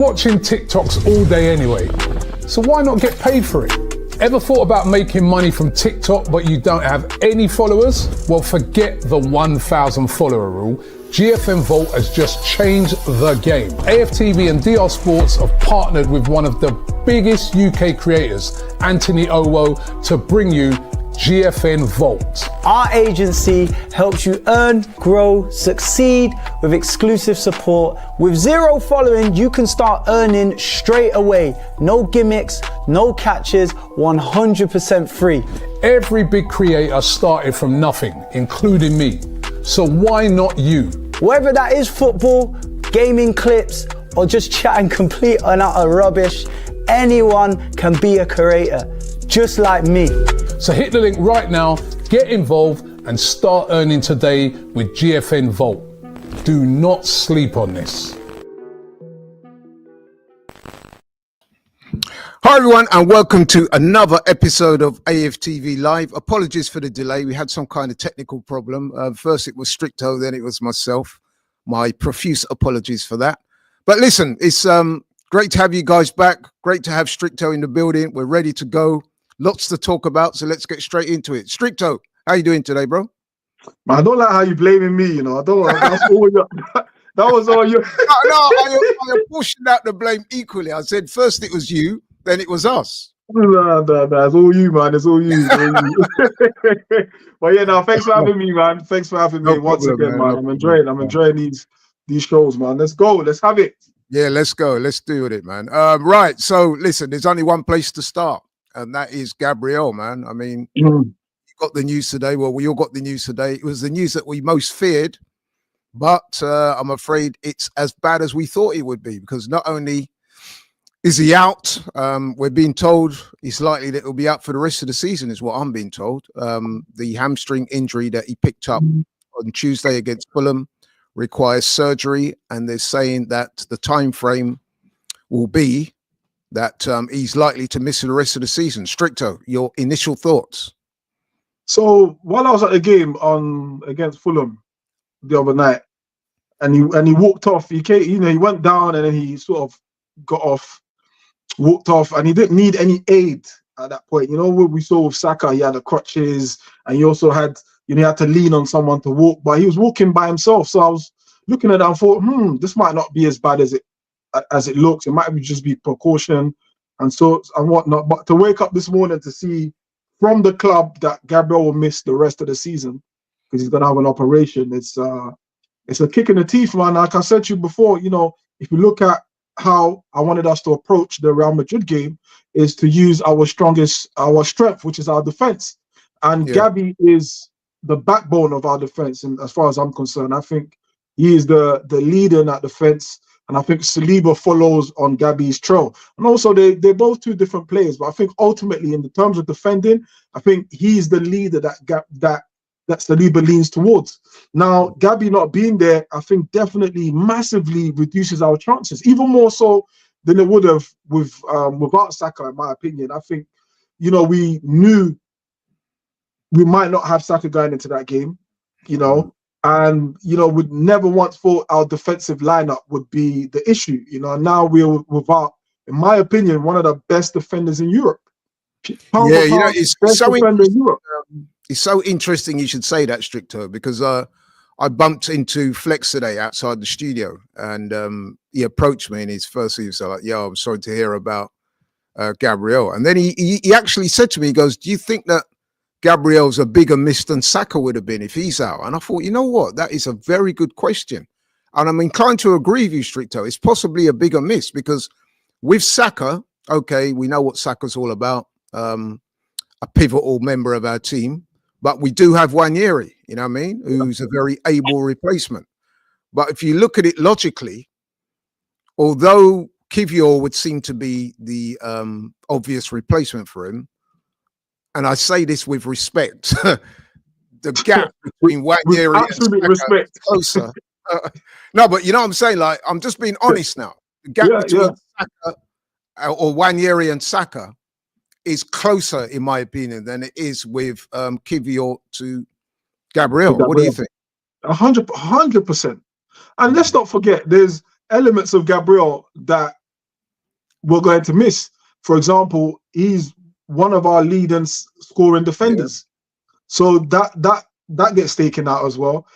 Watching TikToks all day anyway, so why not get paid for it? Ever thought about making money from TikTok but you don't have any followers? Well, forget the 1,000 follower rule. GFN Vault has just changed the game. AFTV and DR Sports have partnered with one of the biggest UK creators, Anthony Owo, to bring you GFN Vault. Our agency helps you earn, grow, succeed with exclusive support. With 0 following, you can start earning straight away. No gimmicks, no catches, 100% free. Every big creator started from nothing, including me. So why not you? Whether that is football, gaming clips, or just chatting complete and utter rubbish, anyone can be a creator, just like me. So hit the link right now, get involved, and start earning today with GFN Vault. Do not sleep on this. Hi everyone, and welcome to another episode of AFTV Live. Apologies for the delay. We had some kind of technical problem. First it was Stricto, then it was myself. My profuse apologies for that. But listen, it's great to have you guys back. Great to have Stricto in the building. We're ready to go. Lots to talk about, so let's get straight into it. Stricto, how you doing today, bro? Man, I don't like how you blaming me, you know. I don't like that's all you. That was all you. I pushing out the blame equally. I said first it was you, then it was us. Nah, it's all you, man. It's all you. But yeah, no, thanks for having me, man. Thanks for having me once again, man. I'm enjoying these shows, man. Let's go. Let's have it. Yeah, let's go. Let's do it, man. Right. So listen, there's only one place to start, and that is Gabriel, man. I mean, you got the news today. Well, we all got the news today. It was the news that we most feared, but I'm afraid it's as bad as we thought it would be, because not only is he out, we're being told it's likely that he'll be out for the rest of the season, is what I'm being told. The hamstring injury that he picked up on Tuesday against Fulham requires surgery, and they're saying that the time frame will be that he's likely to miss the rest of the season. Stricto, your initial thoughts? So while I was at the game against Fulham the other night, and he walked off, he went down and then he sort of got off, walked off, and he didn't need any aid at that point. You know what we saw with Saka, he had the crutches, and he also had, he had to lean on someone to walk, but he was walking by himself. So I was looking at that and thought, this might not be as bad as it looks. It might just be precaution and whatnot. But to wake up this morning to see from the club that Gabriel will miss the rest of the season because he's gonna have an operation, it's a kick in the teeth, man. Like I said to you before, if you look at how I wanted us to approach the Real Madrid game, is to use our strength, which is our defense. And Gabby is the backbone of our defense. And as far as I'm concerned, I think he is the leader in that defense. And I think Saliba follows on Gabby's trail. And also, they're both two different players. But I think ultimately, in the terms of defending, I think he's the leader that Saliba leans towards. Now, Gabby not being there, I think definitely massively reduces our chances, even more so than it would have without Saka, in my opinion. I think, we knew we might not have Saka going into that game, and we'd never once thought our defensive lineup would be the issue. Now we're without, in my opinion, one of the best defenders in Europe. It's so interesting you should say that, Stricto, because I bumped into Flex today outside the studio, and he approached me, and he was like, "Yo, I'm sorry to hear about Gabriel." And then he actually said to me, he goes, "Do you think that Gabriel's a bigger miss than Saka would have been if he's out?" And I thought, you know what? That is a very good question. And I'm inclined to agree with you, Stricto. It's possibly a bigger miss because with Saka, okay, we know what Saka's all about, a pivotal member of our team, but we do have Wanyeri, who's a very able replacement. But if you look at it logically, although Kivior would seem to be the obvious replacement for him, and I say this with respect, the gap between Wanyeri and Saka is closer. No, but you know what I'm saying? Like, I'm just being honest now. The gap between Saka or Wanyeri and Saka is closer, in my opinion, than it is with Kivior to Gabriel. What do you think? 100%. And let's not forget, there's elements of Gabriel that we're going to miss. For example, he's one of our leading scoring defenders. So that gets taken out as well.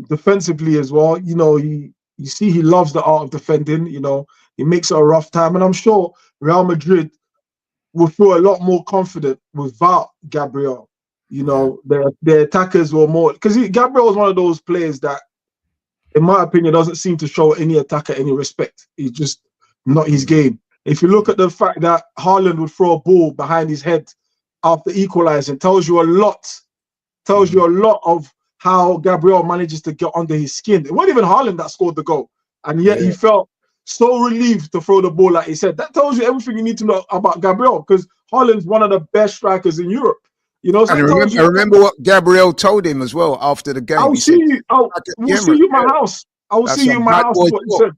Defensively as well, you know, you see he loves the art of defending. You know, he makes it a rough time, and I'm sure Real Madrid will feel a lot more confident without Gabriel. You know, their attackers were more, because Gabriel is one of those players that, in my opinion, doesn't seem to show any attacker any respect. He's just not his game. If you look at the fact that Haaland would throw a ball behind his head after equalizing, tells you a lot. Tells you a lot of how Gabriel manages to get under his skin. It wasn't even Haaland that scored the goal, and yet he felt so relieved to throw the ball, like he said. That tells you everything you need to know about Gabriel, because Haaland's one of the best strikers in Europe. You know, so and I remember what Gabriel told him as well after the game. We'll see you in my house. I will see you in my house. What he said.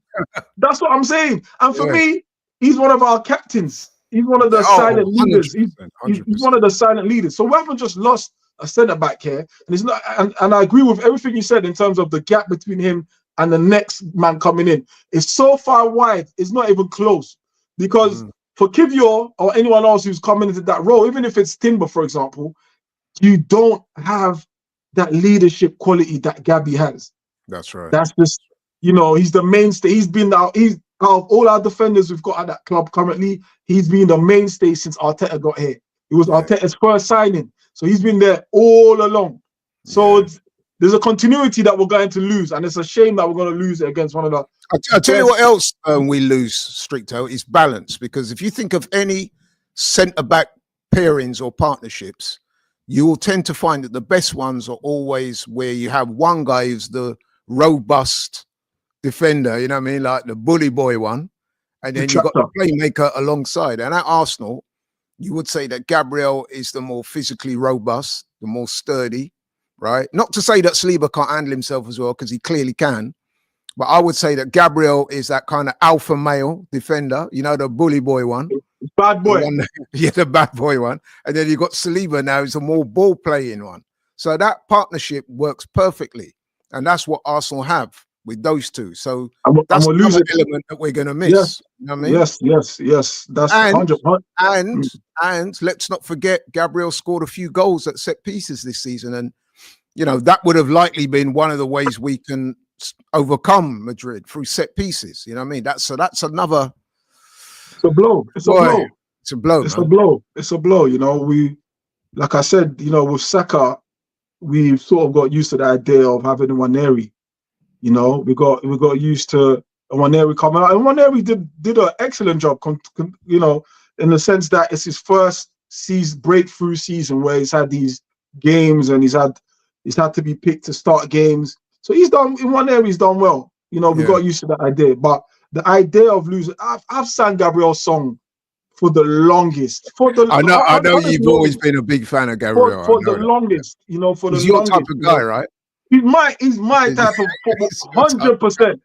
That's what I'm saying. And for me, he's one of our captains. He's one of the silent leaders. He's one of the silent leaders. So we haven't just lost a centre back here, and it's not. And I agree with everything you said in terms of the gap between him and the next man coming in. It's so far wide. It's not even close, because for Kivior or anyone else who's coming into that role, even if it's Timber, for example, you don't have that leadership quality that Gabby has. That's right. That's just, you know, he's the mainstay. He's out of all our defenders we've got at that club currently, he's been the mainstay since Arteta got here. It was Arteta's first signing. So he's been there all along. So there's a continuity that we're going to lose, and it's a shame that we're going to lose it against one of the... I'll tell you what else we lose, Stricto, is balance. Because if you think of any centre-back pairings or partnerships, you will tend to find that the best ones are always where you have one guy who's the robust defender, you know what I mean, like the bully boy one, and then you've got the playmaker alongside. And at Arsenal, you would say that Gabriel is the more physically robust, the more sturdy, right? Not to say that Saliba can't handle himself as well, because he clearly can. But I would say that Gabriel is that kind of alpha male defender, you know, the bully boy one. Bad boy. The bad boy one. And then you've got Saliba now, who's a more ball playing one. So that partnership works perfectly. And that's what Arsenal have with those two. So that's another element that we're going to miss. Yes. You know what I mean? Yes. That's 100%. And let's not forget, Gabriel scored a few goals at set pieces this season. And, you know, that would have likely been one of the ways we can overcome Madrid, through set pieces. You know what I mean? That's another... It's a blow. It's a blow. It's a blow. It's a blow. It's a blow. You know, like I said, you know, with Saka, we've sort of got used to the idea of having Nwaneri. You know, we got used to Nwaneri coming out, and Nwaneri did an excellent job. You know, in the sense that it's his first breakthrough season where he's had these games and he's had to be picked to start games. So he's done in one area. He's done well. You know, we got used to that idea, but the idea of losing, I've sang Gabriel's song for the longest. I know you've always been a big fan of Gabriel. For the longest, you know, for the longest. He's your type of guy, right? He's my type of football, 100%.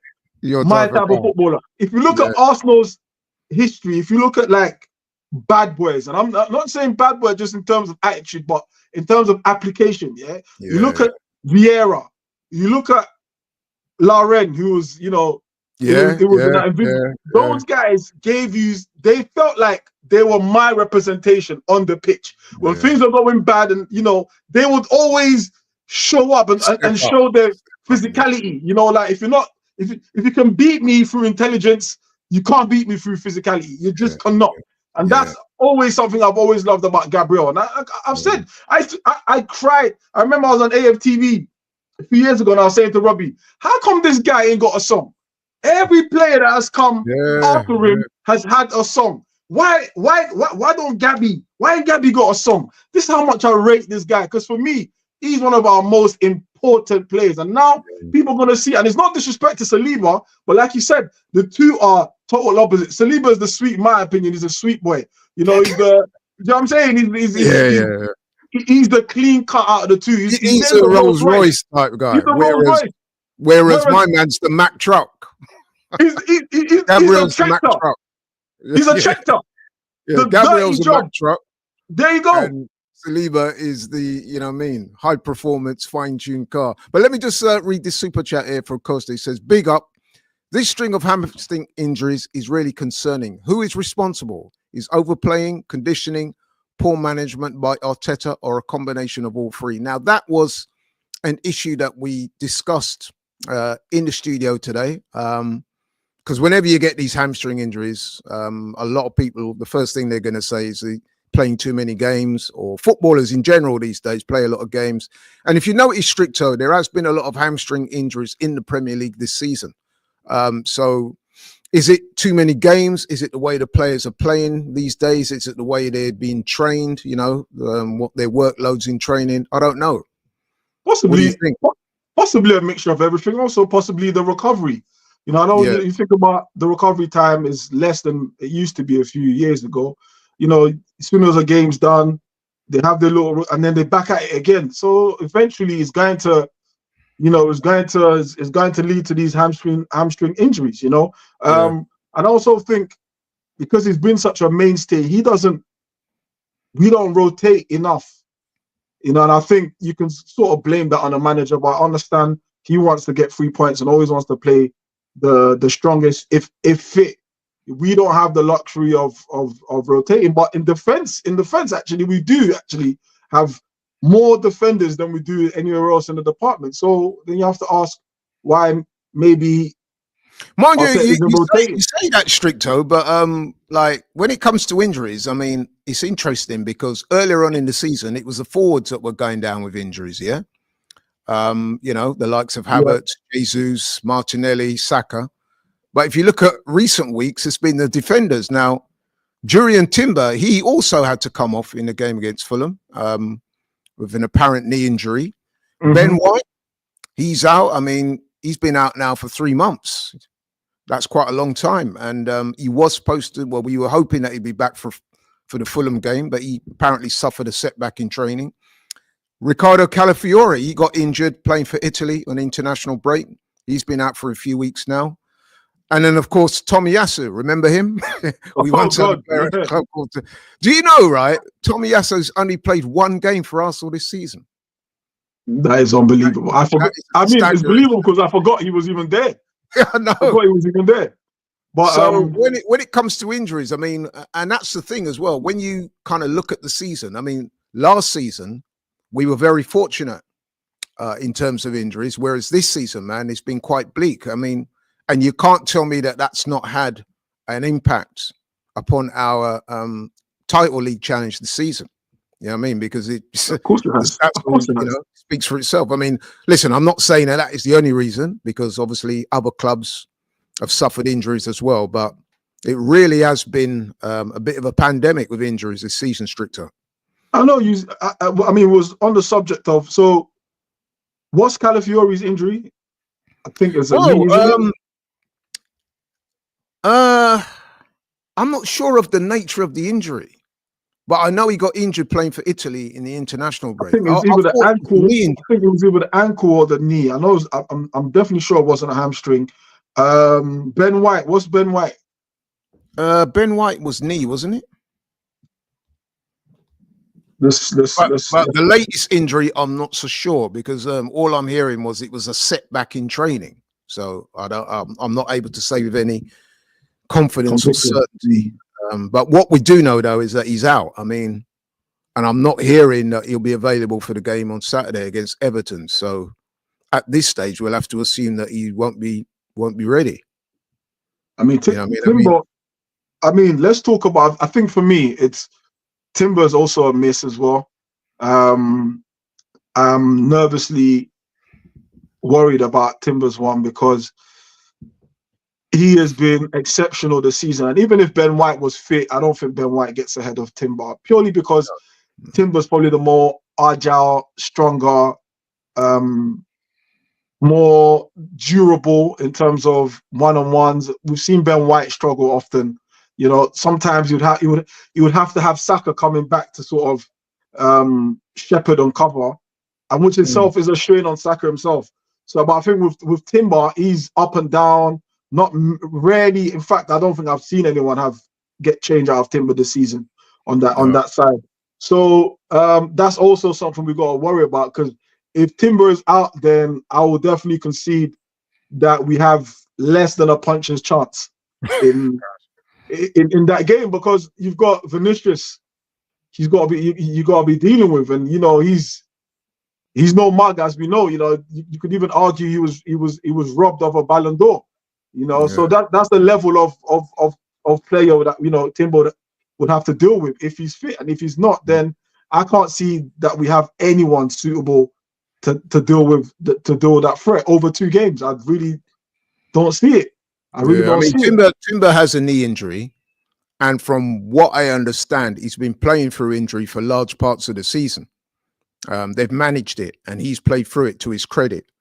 My type of footballer. If you look at Arsenal's history, if you look at like bad boys, and I'm not saying bad boy just in terms of attitude, but in terms of application, you look at Vieira, you look at Lauren, who was, you know, those guys they felt like they were my representation on the pitch. When things are going bad, and you know, they would always show up and show their physicality. You know, like if you can beat me through intelligence, you can't beat me through physicality. You just cannot. And that's always something I've always loved about Gabriel. And I've said, I cried. I remember I was on AFTV a few years ago, and I was saying to Robbie, how come this guy ain't got a song? Every player that has come after him has had a song. Why ain't Gabby got a song? This is how much I rate this guy, because for me, he's one of our most important players. And now people are going to see, and it's not disrespect to Saliba, but like you said, the two are total opposites. Saliba is the sweet, in my opinion, he's a sweet boy. You know, he's the, you know what I'm saying? He's the clean cut out of the two. He's a Rolls Royce type guy. Whereas my man's the Mack truck. He's a tractor. He's a tractor. Gabriel's a Mack truck. There you go. And Saliba is the, you know what I mean, high performance, fine tuned car. But let me just read this super chat here from Costa. He says, big up. This string of hamstring injuries is really concerning. Who is responsible? Is overplaying, conditioning, poor management by Arteta, or a combination of all three? Now, that was an issue that we discussed in the studio today. Because whenever you get these hamstring injuries, a lot of people, the first thing they're going to say is playing too many games, or footballers in general these days play a lot of games. And if you notice, Stricto, there has been a lot of hamstring injuries in the Premier League this season. So is it too many games? Is it the way the players are playing these days? Is it the way they're being trained? You know, what their workloads in training? I don't know. Possibly, what do you think? possibly a mixture of everything. Also, possibly the recovery. You know, I know you think about the recovery time is less than it used to be a few years ago. You know, as soon as a game's done, they have their little, and then they back at it again. So eventually, it's going to, you know, it's going to lead to these hamstring injuries. You know, and I also think because he's been such a mainstay, we don't rotate enough. You know, and I think you can sort of blame that on the manager, but I understand he wants to get 3 points and always wants to play the strongest if fit. We don't have the luxury of rotating, but in defense actually we do actually have more defenders than we do anywhere else in the department. So then you have to ask why maybe. Mind you, you say that, Stricto, but like when it comes to injuries, I mean, it's interesting because earlier on in the season, it was the forwards that were going down with injuries, yeah? You know, the likes of Havertz, Jesus, Martinelli, Saka. But if you look at recent weeks, it's been the defenders. Now, Jurriën Timber, he also had to come off in the game against Fulham with an apparent knee injury. Ben White, he's out. I mean, he's been out now for 3 months. That's quite a long time. And he was supposed to, well, we were hoping that he'd be back for the Fulham game, but he apparently suffered a setback in training. Riccardo Calafiore, he got injured playing for Italy on international break. He's been out for a few weeks now. And then, of course, Tomiyasu, remember him? We once had a player at the club called. Do you know, right? Tomiyasu's only played 1 game for Arsenal this season. That is unbelievable. I forgot. I mean, it's believable because I forgot he was even there. I know. I forgot he was even there. But so when it comes to injuries, I mean, and that's the thing as well. When you kind of look at the season, I mean, last season we were very fortunate in terms of injuries, whereas this season, man, it's been quite bleak. I mean. And you can't tell me that that's not had an impact upon our title league challenge this season. You know what I mean? Because of course it has. Speaks for itself. I mean, listen, I'm not saying that is the only reason, because obviously other clubs have suffered injuries as well. But it really has been a bit of a pandemic with injuries this season, Stricto. I know you. I mean, it was on the subject of. So, what's Calafiore's injury? I think it's a knee. I'm not sure of the nature of the injury, but I know he got injured playing for Italy in the international break. I think it was either the ankle. I think it was either the ankle or the knee. I know. I'm definitely sure it wasn't a hamstring. Ben White. What's Ben White? Ben White was knee, wasn't it? But the latest injury, I'm not so sure, because all I'm hearing was it was a setback in training. So I'm not able to say with any confidence or certainty. But what we do know, though, is that he's out. I mean, and I'm not hearing that he'll be available for the game on Saturday against Everton. So at this stage, we'll have to assume that he won't be ready. I mean, Timber. I mean, let's talk about. I think for me, it's Timber's also a miss as well. I'm nervously worried about Timber's one because he has been exceptional this season. And even if Ben White was fit, I don't think Ben White gets ahead of Timber, purely because Timber's probably the more agile, stronger, more durable in terms of one-on-ones. We've seen Ben White struggle often. You know, sometimes you would have to have Saka coming back to sort of shepherd and cover, and which itself is a strain on Saka himself. So, but I think with Timber, he's up and down. Not rarely. In fact, I don't think I've seen anyone get change out of Timber this season on that side. So that's also something we got to worry about, because if Timber is out, then I will definitely concede that we have less than a puncher's chance in that game, because you've got Vinicius. He's got to be you got to be dealing with, and you know he's no mug, as we know. You know, you could even argue he was robbed of a Ballon d'Or. You know, so that's the level of player that, you know, Timbo would have to deal with if he's fit, and if he's not, then I can't see that we have anyone suitable to deal with that threat over 2 games. I really don't see it. I really don't see it. Timber has a knee injury, and from what I understand, he's been playing through injury for large parts of the season. They've managed it, and he's played through it to his credit.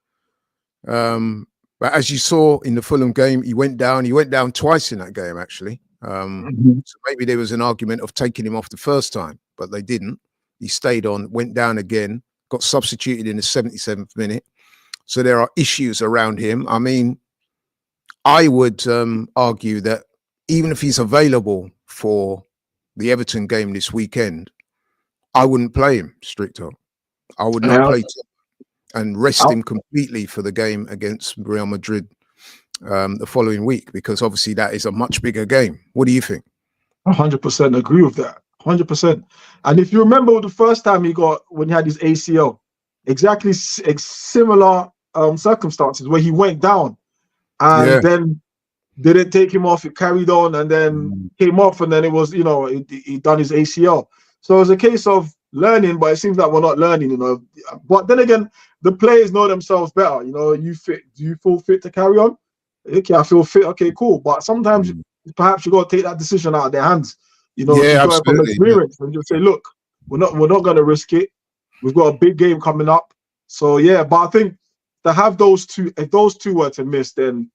But as you saw in the Fulham game, he went down. He went down twice in that game, actually. So maybe there was an argument of taking him off the first time, but they didn't. He stayed on, went down again, got substituted in the 77th minute. So there are issues around him. I mean, I would argue that even if he's available for the Everton game this weekend, I wouldn't play him, Stricto. I would not play and rest him completely for the game against Real Madrid the following week, because obviously that is a much bigger game. What do you think? 100% agree with that. 100%. And if you remember the first time when he had his ACL, exactly similar circumstances where he went down and then they didn't take him off. It carried on and then came off, and then it was, you know, he done his ACL. So it's a case of learning, but it seems like we're not learning, you know. But then again, the players know themselves better. You know, you fit? Do you feel fit to carry on? Okay, I feel fit. Okay, cool. But sometimes perhaps you got to take that decision out of their hands. You know, from experience, and just say, look, we're not going to risk it. We've got a big game coming up. So yeah, but I think to have those two, if those two were to miss, then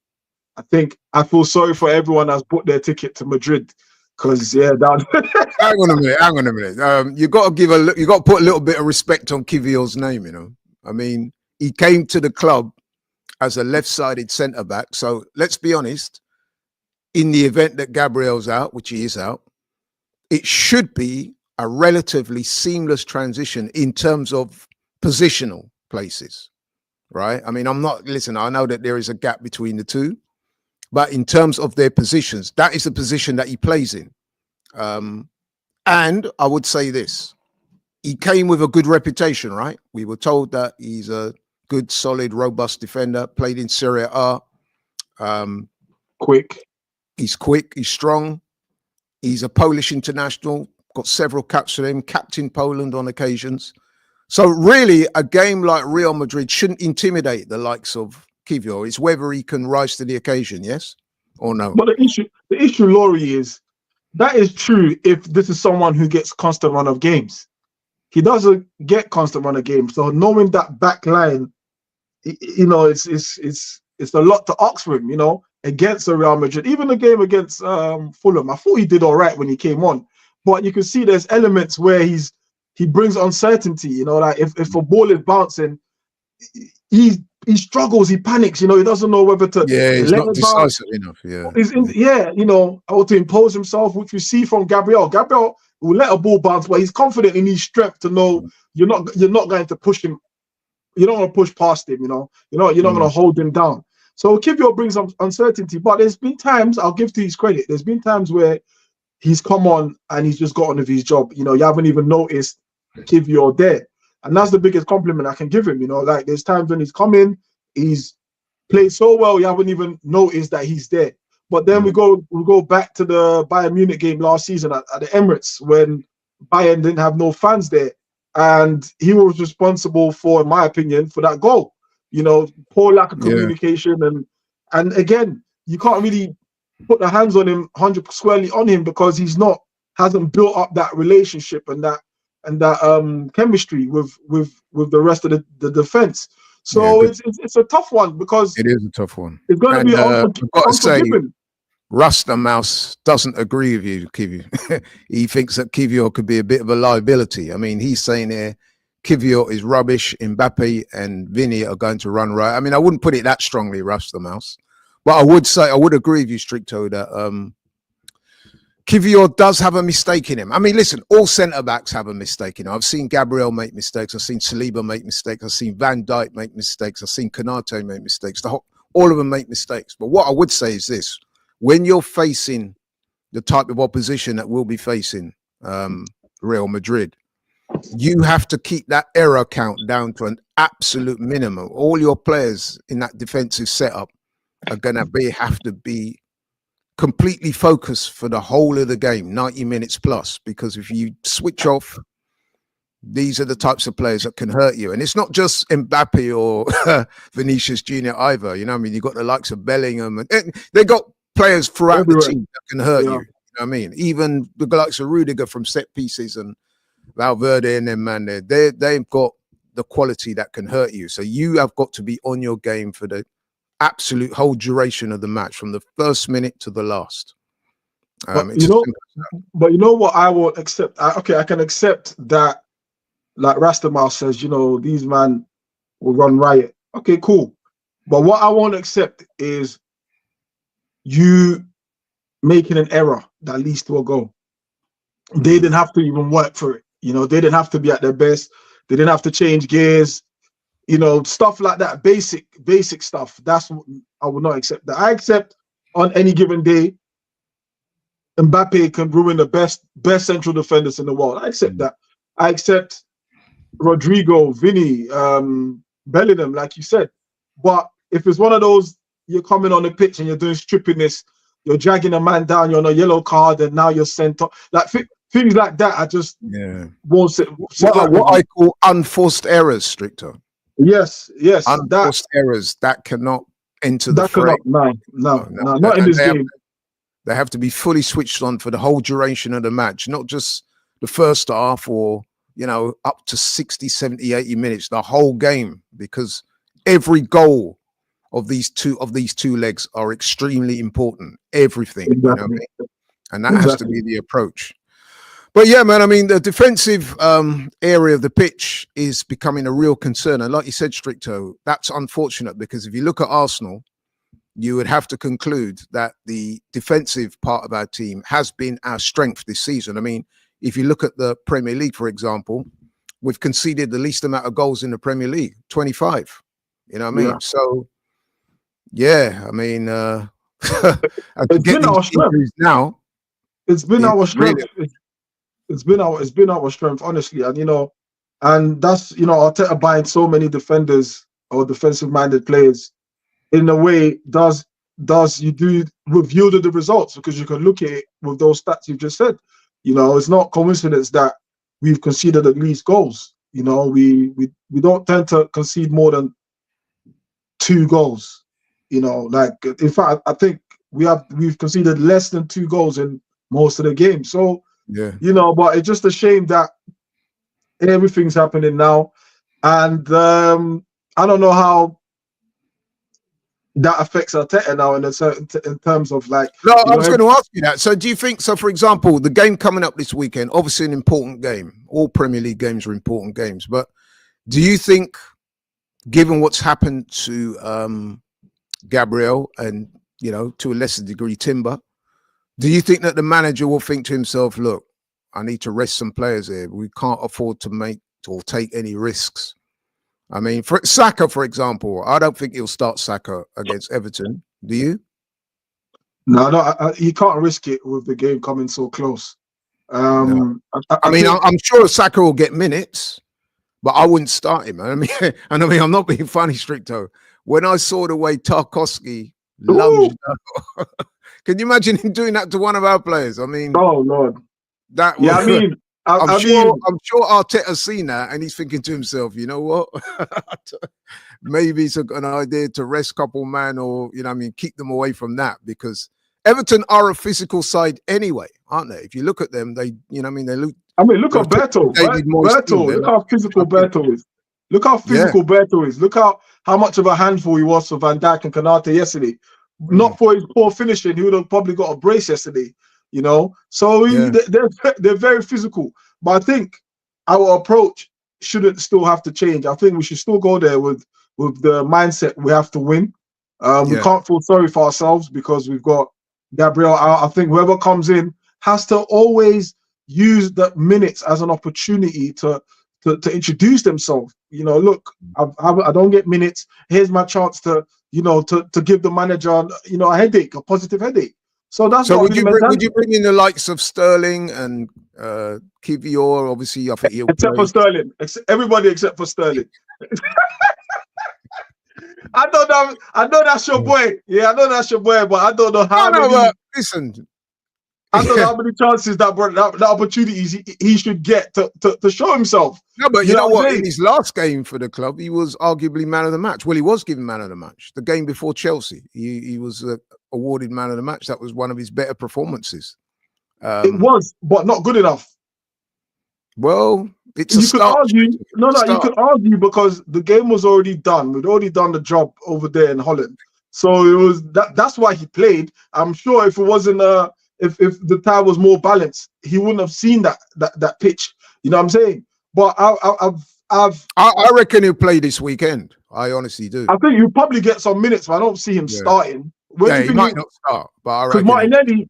I think I feel sorry for everyone that's bought their ticket to Madrid. Because hang on a minute. You got to put a little bit of respect on Kivior's name. You know, I mean, he came to the club as a left-sided centre back. So let's be honest. In the event that Gabriel's out, which he is out, it should be a relatively seamless transition in terms of positional places, right? I mean, I know that there is a gap between the two, but in terms of their positions, that is the position that he plays in. And I would say this, he came with a good reputation, right? We were told that he's a good, solid, robust defender, played in Serie A. Quick. He's quick, he's strong. He's a Polish international, got several caps for him, captained Poland on occasions. So really, a game like Real Madrid shouldn't intimidate the likes of Kivior. It's whether he can rise to the occasion, yes or no. But the issue, Laurie, is that is true if this is someone who gets constant run of games. He doesn't get constant run of games. So knowing that back line, you know, it's a lot to ask for him, you know, against the Real Madrid. Even the game against Fulham, I thought he did all right when he came on. But you can see there's elements where he brings uncertainty, you know, like if a ball is bouncing, he struggles, he panics, you know, he doesn't know whether to he's not decisive enough. You know, or to impose himself, which we see from Gabriel. Gabriel will let a ball bounce, but he's confident in his strength to know you're not going to push him. You don't want to push past him, you know. You're not going to hold him down. So Kivior brings some uncertainty, but there's been times, I'll give to his credit, there's been times where he's come on and he's just got on with his job. You know, you haven't even noticed Kivior there. And that's the biggest compliment I can give him, you know. Like, there's times when he's come in, he's played so well, you haven't even noticed that he's there. But then we go back to the Bayern Munich game last season at the Emirates when Bayern didn't have no fans there. And he was responsible for, in my opinion, for that goal. You know, poor lack of communication. And again, you can't really put the hands on him 100 squarely on him because hasn't built up that relationship and that chemistry with the rest of the defense. So it's a tough one because it is a tough one. It's going to be I've got to say, Rasta Mouse doesn't agree with you, Kivior. He thinks that Kivior could be a bit of a liability. I mean, he's saying here Kivior is rubbish. Mbappe and Vinny are going to run right. I mean, I wouldn't put it that strongly, Rasta Mouse, but I would agree with you, Stricto, that Kivior does have a mistake in him. I mean, listen, all centre-backs have a mistake in him. I've seen Gabriel make mistakes. I've seen Saliba make mistakes. I've seen Van Dijk make mistakes. I've seen Konate make mistakes. All of them make mistakes. But what I would say is this: when you're facing the type of opposition that we'll be facing, Real Madrid, you have to keep that error count down to an absolute minimum. All your players in that defensive setup are going to have to be completely focused for the whole of the game, 90 minutes plus, because if you switch off, these are the types of players that can hurt you. And it's not just Mbappe or Vinicius Jr. either. You know what I mean? You've got the likes of Bellingham, and they got players throughout the team that can hurt you. You know what I mean? Even the likes of Rudiger from set pieces and Valverde and them, man, they've got the quality that can hurt you. So you have got to be on your game for the absolute whole duration of the match, from the first minute to the last. But you know what I won't accept? I can accept that, like Rastamal says, you know, these man will run riot. Okay, cool. But what I won't accept is you making an error that leads to a goal. They didn't have to even work for it. You know, they didn't have to be at their best. They didn't have to change gears. You know, stuff like that, basic stuff. That's what I will not accept. That I accept on any given day, Mbappe can ruin the best central defenders in the world. I accept that. I accept Rodrigo, Vinny, Bellingham, like you said. But if it's one of those, you're coming on the pitch and you're doing strippiness, you're dragging a man down, you're on a yellow card, and now you're sent off. Like things like that, I just won't sit. What I call unforced errors, Stricto. Yes. Unforced errors that cannot enter the frame. No, not in this game. They have to be fully switched on for the whole duration of the match, not just the first half or, you know, up to 60, 70, 80 minutes, the whole game, because every goal of these two legs are extremely important. Everything, you know what I mean? And that has to be the approach. But yeah, man, I mean, the defensive area of the pitch is becoming a real concern. And like you said, Stricto, that's unfortunate, because if you look at Arsenal, you would have to conclude that the defensive part of our team has been our strength this season. I mean, if you look at the Premier League, for example, we've conceded the least amount of goals in the Premier League, 25. You know what I mean? Yeah. So, yeah, I mean, it's been our strength now. It's been our strength. It's been our strength, honestly. And, you know, and that's, you know, Arteta buying so many defenders or defensive-minded players, in a way, does you do reveal the results, because you can look at it with those stats you just said. You know, it's not coincidence that we've conceded at least goals. You know, we don't tend to concede more than 2 goals. You know, like, in fact, I think we've conceded less than 2 goals in most of the games. So, yeah, you know, but it's just a shame that everything's happening now, and I don't know how that affects Arteta now in terms of, like. No, I was going to ask you that. So do you think, so for example, the game coming up this weekend, obviously an important game. All Premier League games are important games. But do you think, given what's happened to Gabriel and, you know, to a lesser degree, Timber, do you think that the manager will think to himself, look, I need to rest some players here. We can't afford to make or take any risks. I mean, for Saka, for example, I don't think he'll start Saka against Everton. Do you? No, he can't risk it with the game coming so close. No. I'm sure Saka will get minutes, but I wouldn't start him. I mean, I'm not being funny, Stricto. When I saw the way Tarkowski lunged out, can you imagine him doing that to one of our players? I mean, oh Lord, that was, yeah. I mean, I'm sure Arteta's seen that and he's thinking to himself, you know what? Maybe it's an idea to rest couple man, or, you know, I mean, keep them away from that, because Everton are a physical side anyway, aren't they? If you look at them, they, you know, I mean, they look. I mean, look at Berto. Look how physical Berto is. Look how physical Berto is. Look how much of a handful he was for Van Dijk and Konate yesterday. Not for his poor finishing, he would have probably got a brace yesterday. You know, so they're very physical. But I think our approach shouldn't still have to change. I think we should still go there with the mindset we have to win. We can't feel sorry for ourselves because we've got Gabriel out. I think whoever comes in has to always use the minutes as an opportunity to introduce themselves. You know, look, I don't get minutes. Here's my chance to to give the manager, a headache, a positive headache. So that's So what would you bring in the likes of Sterling and Kivior? Obviously, I think he'll except play. for Sterling, everybody except for Sterling. I know that's your boy. Yeah, I know that's your boy, but I don't know how many. Listen, I don't know how many chances that opportunities he should get to show himself. No, but you know what? I'm In his last game for the club, he was arguably man of the match. Well, he was given man of the match. The game before Chelsea, he was awarded man of the match. That was one of his better performances. It was, but not good enough. Well, it's a start. You could argue because the game was already done. We'd already done the job over there in Holland. So it was that's why he played. I'm sure if it wasn't if the tie was more balanced, he wouldn't have seen that pitch. You know what I'm saying? But I reckon he'll play this weekend. I honestly do. I think you'll probably get some minutes, but I don't see him starting. He might not start, but I reckon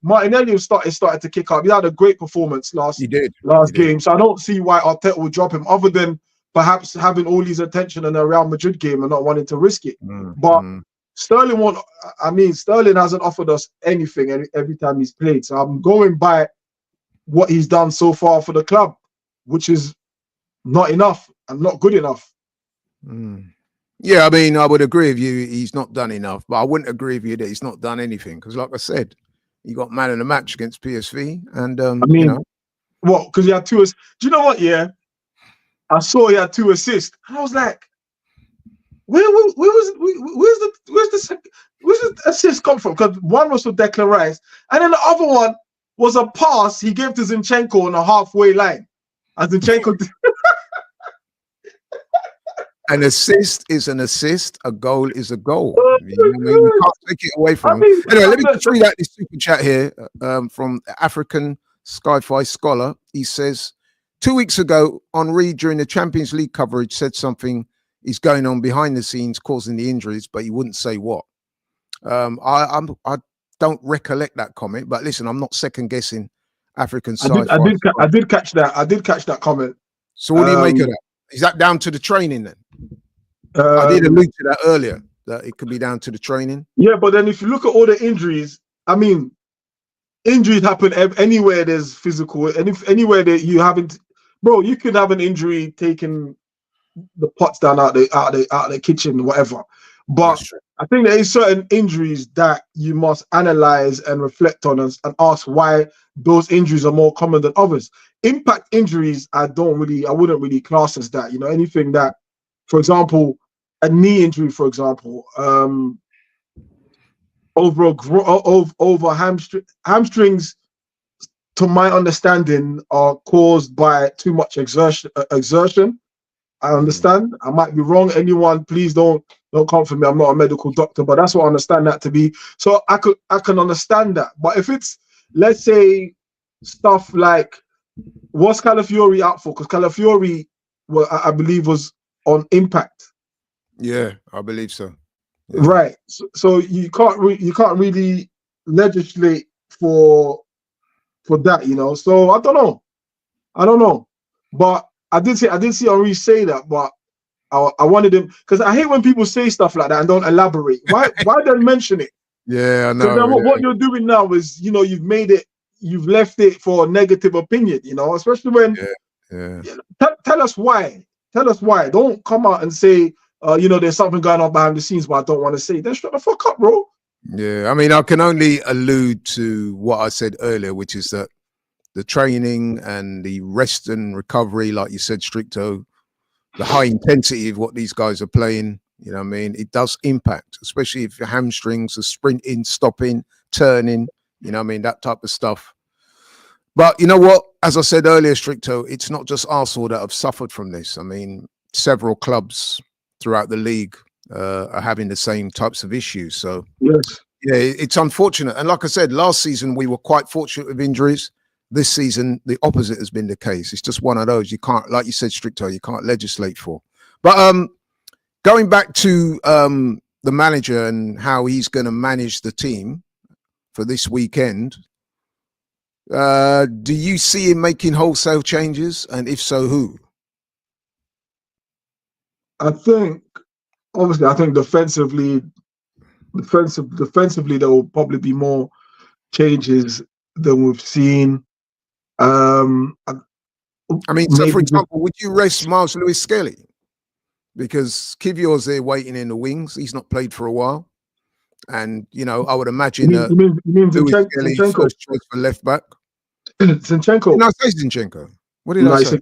Martinelli started to kick up. He had a great performance last game, so I don't see why Arteta will drop him, other than perhaps having all his attention in a Real Madrid game and not wanting to risk it. But Sterling won't. I mean, Sterling hasn't offered us anything every time he's played. So I'm going by what he's done so far for the club, which is not enough and not good enough. Yeah, I mean, I would agree with you. He's not done enough, but I wouldn't agree with you that he's not done anything. Because, like I said, he got man of the match against PSV, and I mean, what? Because he had 2 assists. Do you know what? Yeah, I saw he had 2 assists, and I was like, where's the assist come from? Because one was for Declan Rice, and then the other one was a pass he gave to Zinchenko on a halfway line, and Zinchenko. An assist is an assist. A goal is a goal. You can't take it away from him. Anyway, let me just read out this super chat here from African Sci-Fi Scholar. He says, 2 weeks ago, Henri, during the Champions League coverage, said something is going on behind the scenes causing the injuries, but he wouldn't say what. I don't recollect that comment, but listen, I'm not second guessing African Sci-Fi. I did catch that. I did catch that comment. So what do you make of that? Is that down to the training then? I did allude to that earlier, that it could be down to the training. Yeah, but then if you look at all the injuries, I mean, injuries happen anywhere there's physical, and anywhere that you haven't, bro, you could have an injury taking the pots down out the kitchen, whatever. But I think there is certain injuries that you must analyze and reflect on and ask why those injuries are more common than others. Impact injuries, I wouldn't really class as that. Anything that, for example, a knee injury, for example, over hamstrings, to my understanding, are caused by too much exertion. I understand. I might be wrong. Anyone, please don't come for me. I'm not a medical doctor, but that's what I understand that to be. So I can understand that. But if it's, let's say, stuff like, what's Calafiori out for? Because Calafiori, I believe, was on impact. Yeah, I believe so. Yeah. Right. So you can't really legislate for that, So I don't know. But I did see Henri say that, but I wanted him, because I hate when people say stuff like that and don't elaborate. Why then mention it? Yeah, I know. So then what you're doing now is, you've left it for a negative opinion, especially when tell us why. Tell us why. Don't come out and say, there's something going on behind the scenes, but I don't want to say. Then shut the fuck up, bro. Yeah, I mean, I can only allude to what I said earlier, which is that the training and the rest and recovery, like you said, Stricto, the high intensity of what these guys are playing, it does impact, especially if your hamstrings are sprinting, stopping, turning, that type of stuff. But you know what? As I said earlier, Stricto, it's not just Arsenal that have suffered from this. I mean, several clubs throughout the league are having the same types of issues. So, yes, yeah, it's unfortunate. And like I said, last season we were quite fortunate with injuries. This season, the opposite has been the case. It's just one of those you can't, like you said, Stricto, you can't legislate for. But going back to the manager and how he's going to manage the team for this weekend, do you see him making wholesale changes? And if so, who? I think defensively, Defensively, there will probably be more changes than we've seen. I mean, so for Maybe example, would you rest Miles Lewis Skelly? Because Kivior's there waiting in the wings. He's not played for a while. And, you know, I would imagine you mean Lewis Skelly, Zinchenko? first choice for left back. Zinchenko? Didn't I say Zinchenko? What did No, I he say?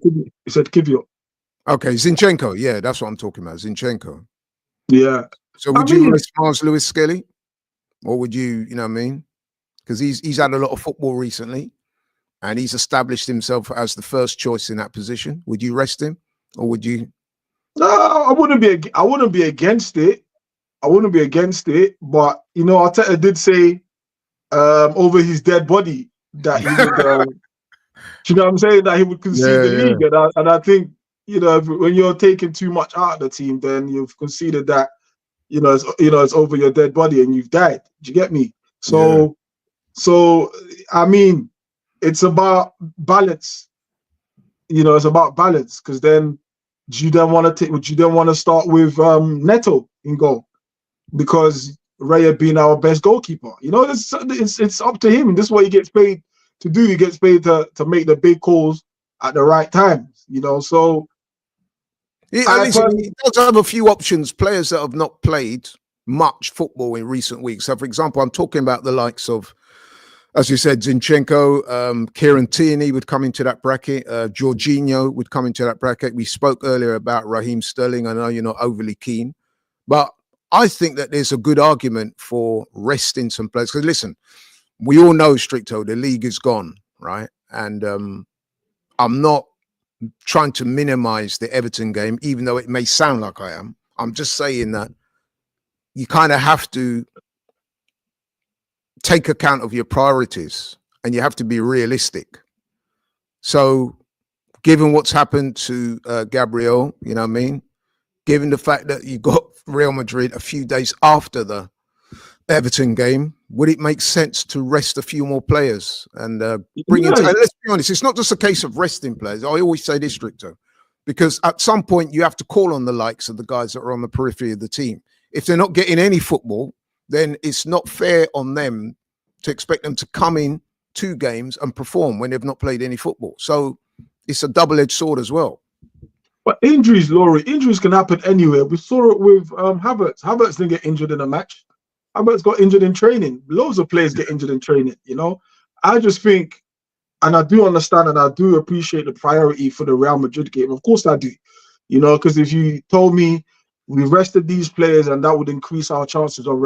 said Kivio. Okay, Zinchenko. Yeah, that's what I'm talking about. Zinchenko. Yeah. So would you rest Miles Lewis Skelly? Or would you, you know what I mean? Because he's had a lot of football recently and he's established himself as the first choice in that position. Would you rest him? Or would you? No, I wouldn't be against it. I wouldn't be against it, but you know, Arteta did say over his dead body that he would. You know what I'm saying? That he would concede the league, and I think, you know, when you're taking too much out of the team, then you've conceded that, it's over your dead body and you've died. Do you get me? So I mean, it's about balance. You know, it's about balance, because then would you then want to start with Neto in goal, because Raya being our best goalkeeper? You know, it's up to him. This is what he gets paid to do. He gets paid to make the big calls at the right times. You know, so He does have a few options, players that have not played much football in recent weeks. So, for example, I'm talking about the likes of, as you said, Zinchenko, Kieran Tierney would come into that bracket. Jorginho would come into that bracket. We spoke earlier about Raheem Sterling. I know you're not overly keen, but I think that there's a good argument for resting some players. Because listen, we all know, Stricto, the league is gone, right? And I'm not trying to minimize the Everton game, even though it may sound like I am. I'm just saying that you kind of have to take account of your priorities and you have to be realistic. So given what's happened to Gabriel, you know what I mean? Given the fact that you got Real Madrid a few days after the Everton game, would it make sense to rest a few more players and bring in? And let's be honest, it's not just a case of resting players. I always say this, Stricto, because at some point you have to call on the likes of the guys that are on the periphery of the team. If they're not getting any football, then it's not fair on them to expect them to come in 2 games and perform when they've not played any football. So it's a double-edged sword as well. But injuries, Laurie, injuries can happen anywhere. We saw it with Havertz. Havertz didn't get injured in a match. Havertz got injured in training. Loads of players get injured in training, you know. I just think, and I do understand and I do appreciate the priority for the Real Madrid game. Of course I do, you know, because if you told me we rested these players and that would increase our chances of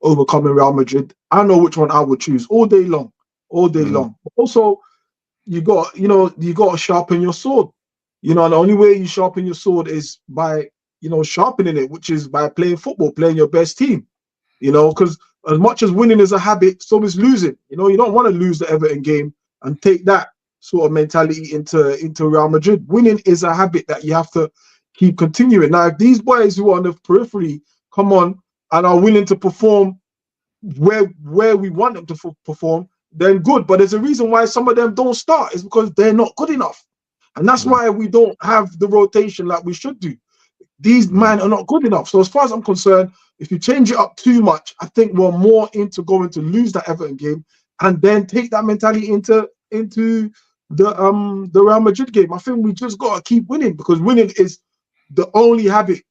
overcoming Real Madrid, I know which one I would choose all day long. But also, you got to sharpen your sword. You know, and the only way you sharpen your sword is by, sharpening it, which is by playing football, playing your best team. You know, because as much as winning is a habit, so is losing. You know, you don't want to lose the Everton game and take that sort of mentality into Real Madrid. Winning is a habit that you have to keep continuing. Now, if these boys who are on the periphery come on and are willing to perform where we want them to perform, then good. But there's a reason why some of them don't start. It's because they're not good enough. And that's why we don't have the rotation like we should do. These men are not good enough. So as far as I'm concerned, if you change it up too much, I think we're more into going to lose that Everton game and then take that mentality into the Real Madrid game. I think we just got to keep winning, because winning is the only habit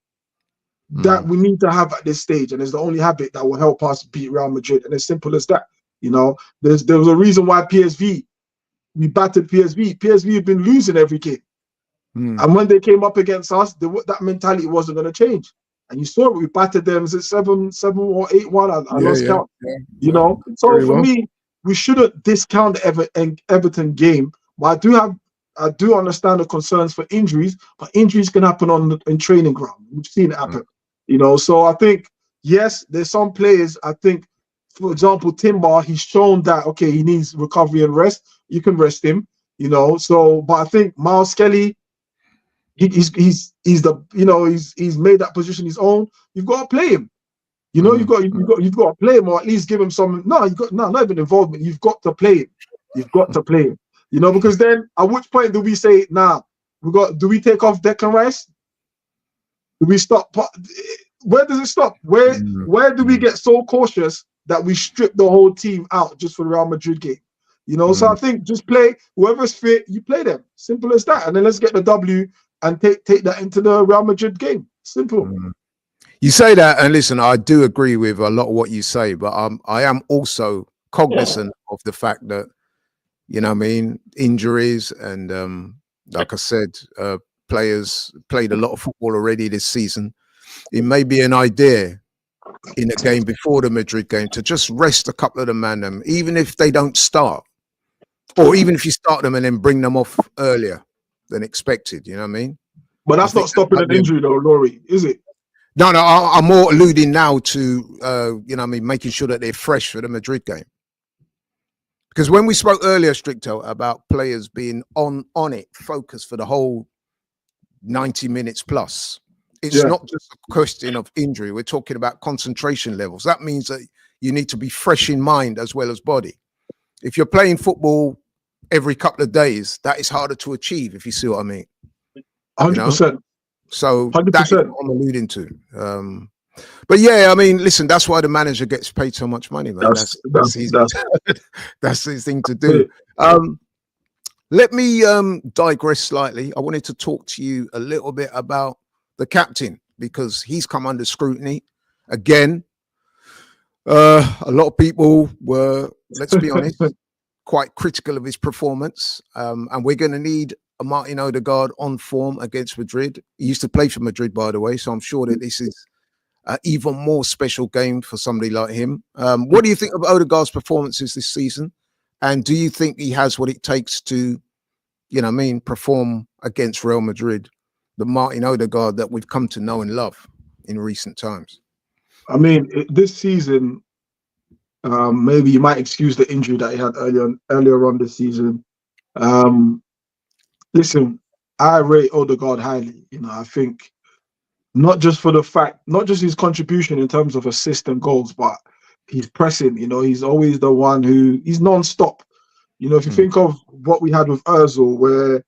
that we need to have at this stage, and it's the only habit that will help us beat Real Madrid. And as simple as that. You know, there was a reason why we battered PSV. PSV have been losing every game. And when they came up against us, that mentality wasn't going to change. And you saw it, we battered them. Is it 7-7 or 8-1? I lost count. You know, so for me, we shouldn't discount the Everton game. But I do understand the concerns for injuries, but injuries can happen in training ground. We've seen it happen. You know, so I think, yes, there's some players, I think, for example, Timber, he's shown that, okay, he needs recovery and rest. You can rest him, you know. So, but I think Miles Skelly, he's made that position his own. You've got to play him. You know, you've got to play him, or at least give him some. Not even involvement. You've got to play him. You've got to play him. You know, because then at which point do we say, do we take off Declan Rice? Do we stop? where does it stop? Where do we get so cautious that we strip the whole team out just for the Real Madrid game? You know, so I think just play whoever's fit, you play them. Simple as that. And then let's get the W and take that into the Real Madrid game. Simple. You say that, and listen, I do agree with a lot of what you say, but I am also cognizant of the fact that, you know what I mean, injuries and like I said, players played a lot of football already this season. It may be an idea in a game before the Madrid game to just rest a couple of the man, even if they don't start, or even if you start them and then bring them off earlier than expected. You know what I mean? But that's not stopping an injury, though, Laurie, is it? No, I'm more alluding now to, you know what I mean, making sure that they're fresh for the Madrid game. Because when we spoke earlier, Stricto, about players being on it, focused for the whole 90 minutes plus, it's not just a question of injury. We're talking about concentration levels. That means that you need to be fresh in mind as well as body. If you're playing football every couple of days, that is harder to achieve, if you see what I mean. 100%. So 100%. that's what I'm alluding to. But yeah, I mean, listen, that's why the manager gets paid so much money, man. That's his thing to do. Let me digress slightly. I wanted to talk to you a little bit about the captain, because he's come under scrutiny again. A lot of people were, let's be honest, quite critical of his performance. And we're going to need a Martin Odegaard on form against Madrid. He used to play for Madrid, by the way, so I'm sure that this is an even more special game for somebody like him. What do you think of Odegaard's performances this season? And do you think he has what it takes to, you know what I mean, perform against Real Madrid, the Martin Odegaard that we've come to know and love in recent times? I mean, this season, maybe you might excuse the injury that he had earlier on this season. Listen, I rate Odegaard highly. You know, I think not just his contribution in terms of assist and goals, but he's pressing. You know, he's always the one he's non-stop. You know, if you think of what we had with Ozil, where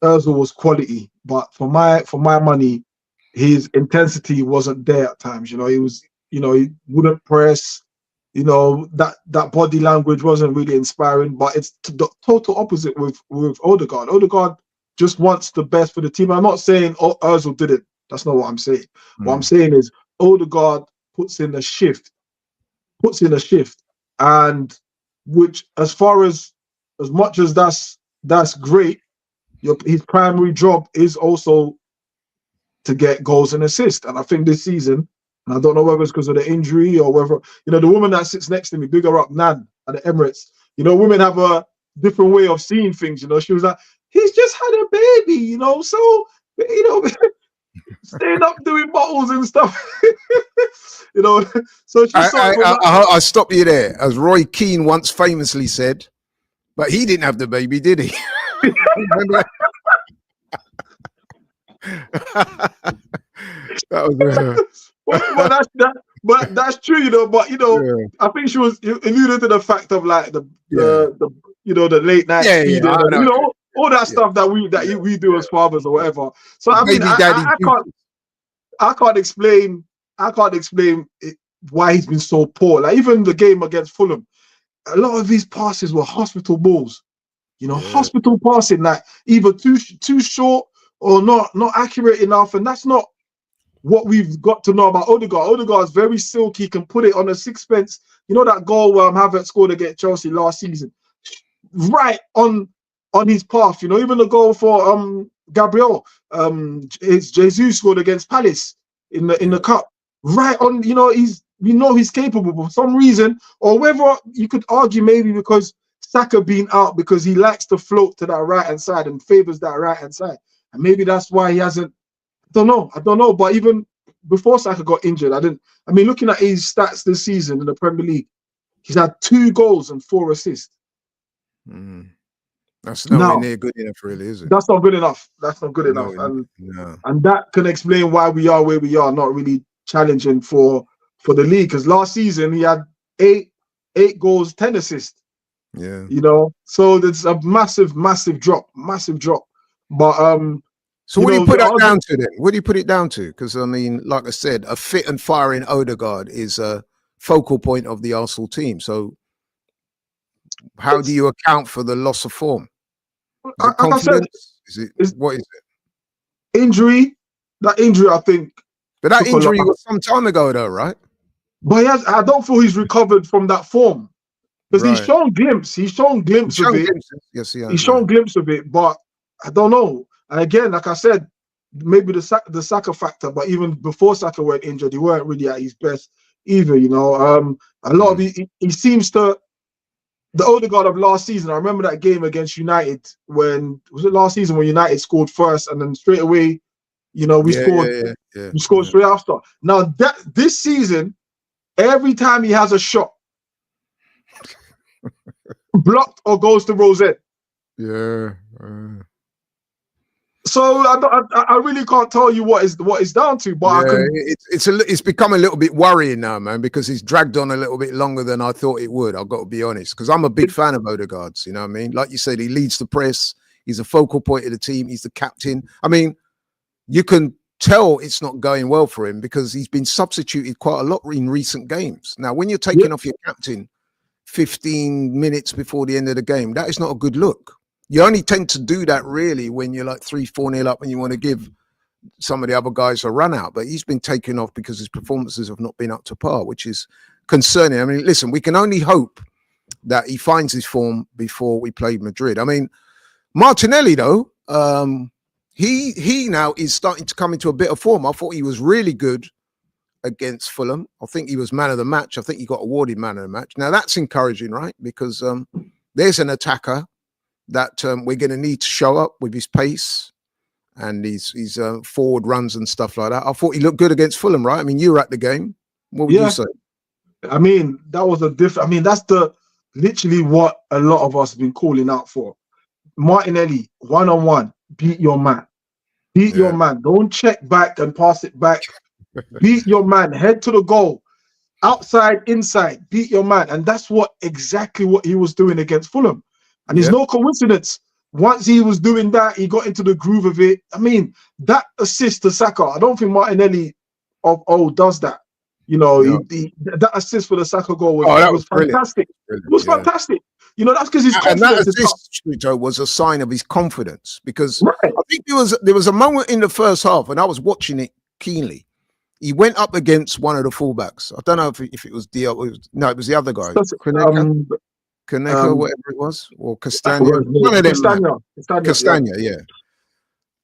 Ozil was quality, but for my money, his intensity wasn't there at times. You know, he wouldn't press. You know, that body language wasn't really inspiring, but it's the total opposite with Odegaard. Odegaard just wants the best for the team. I'm not saying Ozil did it. That's not what I'm saying. What I'm saying is Odegaard puts in a shift, and which, as much as that's great, his primary job is also to get goals and assists. And I think this season, and I don't know whether it's because of the injury or whether, you know, the woman that sits next to me, big her up, Nan, at the Emirates, you know, women have a different way of seeing things. You know, she was like, he's just had a baby, you know, so, you know, staying up doing bottles and stuff. You know, so I stop you there. As Roy Keane once famously said, but he didn't have the baby, did he? That was but that's true, you know. But you know, I think she was alluded to the fact of like the late night feeding, and, you know, all that stuff that we do as fathers or whatever. So I mean, I can't explain why he's been so poor. Like even the game against Fulham, a lot of his passes were hospital balls. You know, hospital passing, like either too short or not accurate enough, and that's not what we've got to know about Odegaard. Odegaard is very silky, can put it on a sixpence. You know that goal Havertz scored against Chelsea last season, right on his path. You know, even the goal for Gabriel, it's Jesus scored against Palace in the cup, right on. You know, he's capable, but for some reason, or whether you could argue maybe because Saka being out, because he likes to float to that right hand side and favors that right hand side, and maybe that's why he hasn't. I don't know. But even before Saka got injured, looking at his stats this season in the Premier League, he's had 2 goals and 4 assists. That's nowhere near good enough, really, is it? That's not good enough. And that can explain why we are where we are, not really challenging for the league. Because last season he had 8 goals, 10 assists. Yeah. You know, so it's a massive drop. But So what do you put that down to then? What do you put it down to? Because I mean, like I said, a fit and firing Odegaard is a focal point of the Arsenal team. So how do you account for the loss of form? Is it confidence? What is it? Injury. That injury, I think. But that injury was some time ago, though, right? But I don't feel he's recovered from that form because he's shown glimpse. He's shown glimpse of it. Yes, he's shown glimpse of it, but I don't know. And again, like I said, maybe the Saka factor. But even before Saka went injured, he weren't really at his best either. You know, a lot of he seems to. The Odegaard of last season, I remember that game against United when was it last season when United scored first and then straight away, you know, we scored straight after. Now this season, every time he has a shot, blocked or goes to Rosette. Yeah. So I really can't tell you what it's down to, but it's become a little bit worrying now, man, because he's dragged on a little bit longer than I thought it would. I've got to be honest, because I'm a big fan of Odegaard's. You know what I mean? Like you said, he leads the press. He's a focal point of the team. He's the captain. I mean, you can tell it's not going well for him because he's been substituted quite a lot in recent games. Now, when you're taking off your captain 15 minutes before the end of the game, that is not a good look. You only tend to do that really when you're like 3-4-0 up and you want to give some of the other guys a run out. But he's been taken off because his performances have not been up to par, which is concerning. I mean, listen, we can only hope that he finds his form before we play Madrid. I mean, Martinelli, though, he now is starting to come into a bit of form. I thought he was really good against Fulham. I think he was man of the match. I think he got awarded man of the match. Now, that's encouraging, right? Because there's an attacker that we're going to need to show up with his pace and his forward runs and stuff like that. I thought he looked good against Fulham, right? I mean, you were at the game. What would you say? I mean, that was a different. I mean, that's literally what a lot of us have been calling out for. Martinelli, one-on-one, beat your man. Beat your man. Don't check back and pass it back. Beat your man. Head to the goal. Outside, inside, beat your man. And that's exactly what he was doing against Fulham. And it's no coincidence. Once he was doing that, he got into the groove of it. I mean, that assist to Saka, I don't think Martinelli does that. You know, that assist for the Saka goal was fantastic. It was fantastic. You know, that's because his confidence. And that assist was a sign of his confidence because I think there was a moment in the first half, and I was watching it keenly. He went up against one of the fullbacks. I don't know if it was it was the other guy. Kaneka, whatever it was, or Castagna. One of them. Castagna, yeah.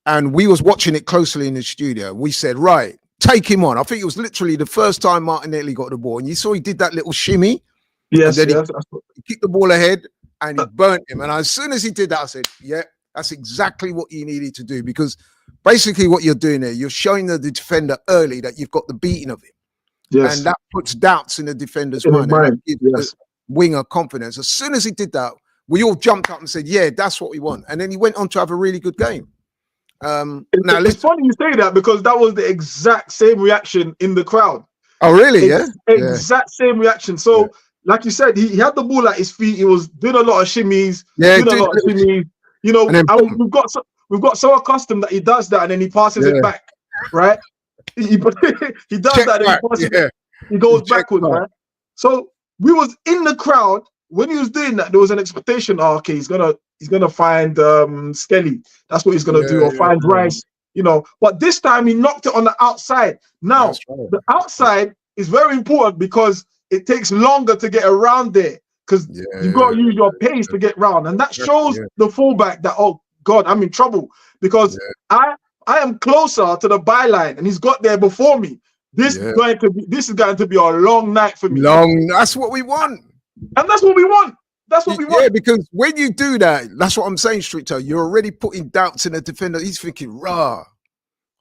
And we was watching it closely in the studio. We said, right, take him on. I think it was literally the first time Martinelli got the ball. And you saw he did that little shimmy. Yes, he kicked the ball ahead and he burnt him. And as soon as he did that, I said, yeah, that's exactly what you needed to do. Because basically what you're doing there, you're showing the defender early that you've got the beating of him. Yes. And that puts doubts in the defender's mind. Winger confidence. As soon as he did that, we all jumped up and said, yeah, that's what we want. And then he went on to have a really good game. It's funny you say that because that was the exact same reaction in the crowd. Oh, really? Exact same reaction. So, like you said, he had the ball at his feet. He was doing a lot of shimmies. You know, and we've got so accustomed that he does that and then he passes it back, right? He does that and he passes it. He goes backwards, right? So we was in the crowd when he was doing that. There was an expectation. Oh, okay, he's gonna find Skelly. That's what he's gonna do, or find Rice. You know, but this time he knocked it on the outside. Now the outside is very important because it takes longer to get around there because you've got to use your pace to get round, and that shows the fullback that God, I'm in trouble because I am closer to the byline and he's got there before me. This is going to be a long night for me. That's what we want. And that's what we want. That's what we want. Yeah, because when you do that, that's what I'm saying, Stricto. You're already putting doubts in the defender. He's thinking, rah,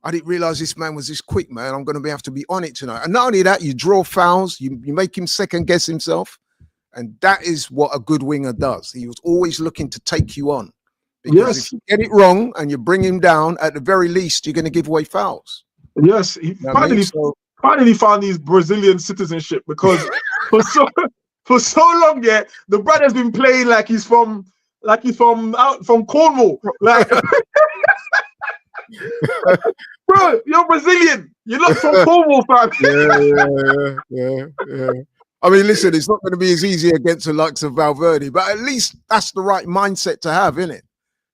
I didn't realize this man was this quick, man. I'm going to have to be on it tonight. And not only that, you draw fouls. You make him second guess himself. And that is what a good winger does. He was always looking to take you on. Because if you get it wrong and you bring him down, at the very least, you're going to give away fouls. Yes, he finally found his Brazilian citizenship because for so long, the brother's been playing like he's from Cornwall. Like Bro, you're Brazilian. You're not from Cornwall, fam. Yeah. I mean, listen, it's not going to be as easy against the likes of Valverde, but at least that's the right mindset to have, isn't it?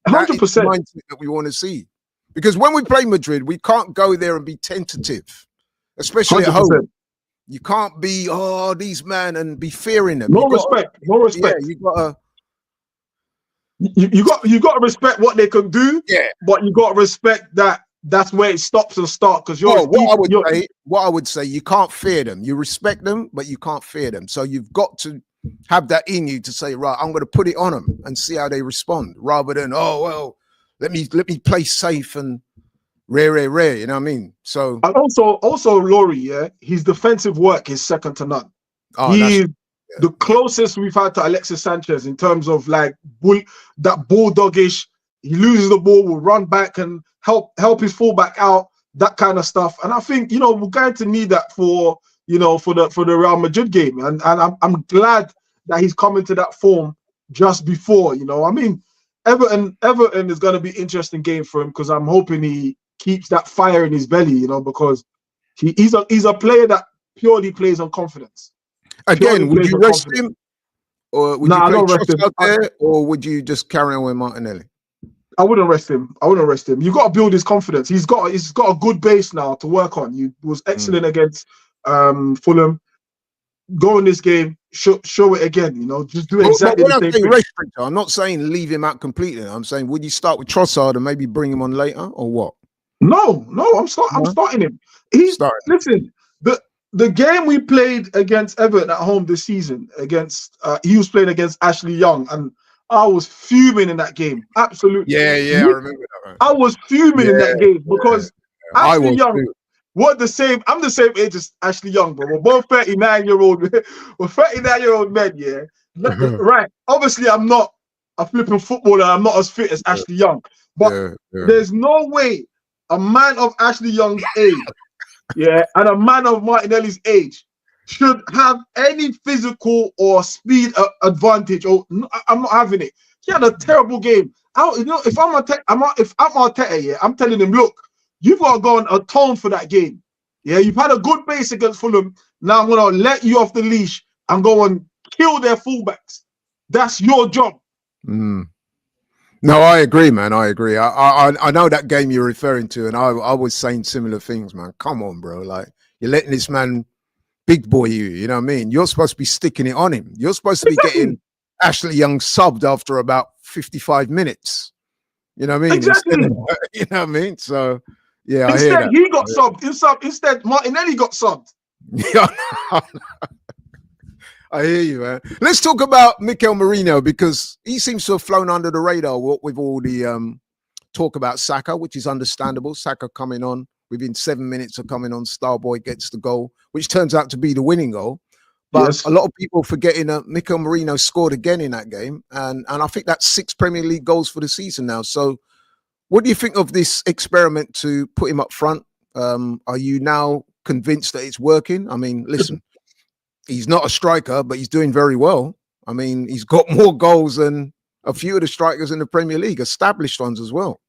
100%. The mindset that we want to see. Because when we play Madrid, we can't go there and be tentative, especially 100%. at home. You can't be, these men, and be fearing them. No respect. Yeah, you gotta. You got to respect what they can do. Yeah, but you got to respect that. That's where it stops and starts. Because what I would say, you can't fear them. You respect them, but you can't fear them. So you've got to have that in you to say, right, I'm going to put it on them and see how they respond, rather than let me play safe and rare. You know what I mean? So and also Laurie, yeah, his defensive work is second to none. He's the closest we've had to Alexis Sanchez in terms of like that bulldoggish. He loses the ball, will run back and help his fullback out, that kind of stuff. And I think we're going to need that for the Real Madrid game. And I'm glad that he's come into that form just before. I mean, Everton is going to be an interesting game for him because I'm hoping he keeps that fire in his belly. Because he's a player that purely plays on confidence. Again, would you rest him, or would you play Trossard out there, or would you just carry on with Martinelli? I wouldn't rest him. You got to build his confidence. He's got a good base now to work on. He was excellent against Fulham. Go in this game, show it again. Just do exactly the same thing. I'm not saying leave him out completely. I'm saying, would you start with Trossard and maybe bring him on later, or what? No, I'm starting him. Listen. The game we played against Everton at home this season, he was playing against Ashley Young, and I was fuming in that game. Absolutely. Yeah, I remember that. I was fuming in that game because Ashley Young, I'm the same age as Ashley Young, but we're both 39-year-old. We're 39-year-old men, yeah. Right. Obviously, I'm not a flipping footballer. I'm not as fit as Ashley Young, but there's no way a man of Ashley Young's age, and a man of Martinelli's age should have any physical or speed advantage. I'm not having it. He had a terrible game. If I'm Arteta, I'm telling him, look, you've got to go and atone for that game. Yeah, you've had a good base against Fulham. Now I'm gonna let you off the leash and go and kill their fullbacks. That's your job. No, I agree, man. I agree. I know that game you're referring to, and I was saying similar things, man. Come on, bro. Like, you're letting this man big boy you know what I mean? You're supposed to be sticking it on him. You're supposed to be getting Ashley Young subbed after about 55 minutes. You know what I mean? Exactly. You know what I mean? So, yeah, instead, I hear that. He got subbed. Instead, Martinelli got subbed. Yeah, I hear you, man. Let's talk about Mikel Merino, because he seems to have flown under the radar with all the talk about Saka, which is understandable. Saka coming on within 7 minutes of coming on, Starboy gets the goal, which turns out to be the winning goal. But a lot of people forgetting that Mikel Merino scored again in that game. And I think that's 6 Premier League goals for the season now. So what do you think of this experiment to put him up front? Are you now convinced that it's working? I mean, listen, he's not a striker, but he's doing very well. I mean, he's got more goals than a few of the strikers in the Premier League, established ones as well.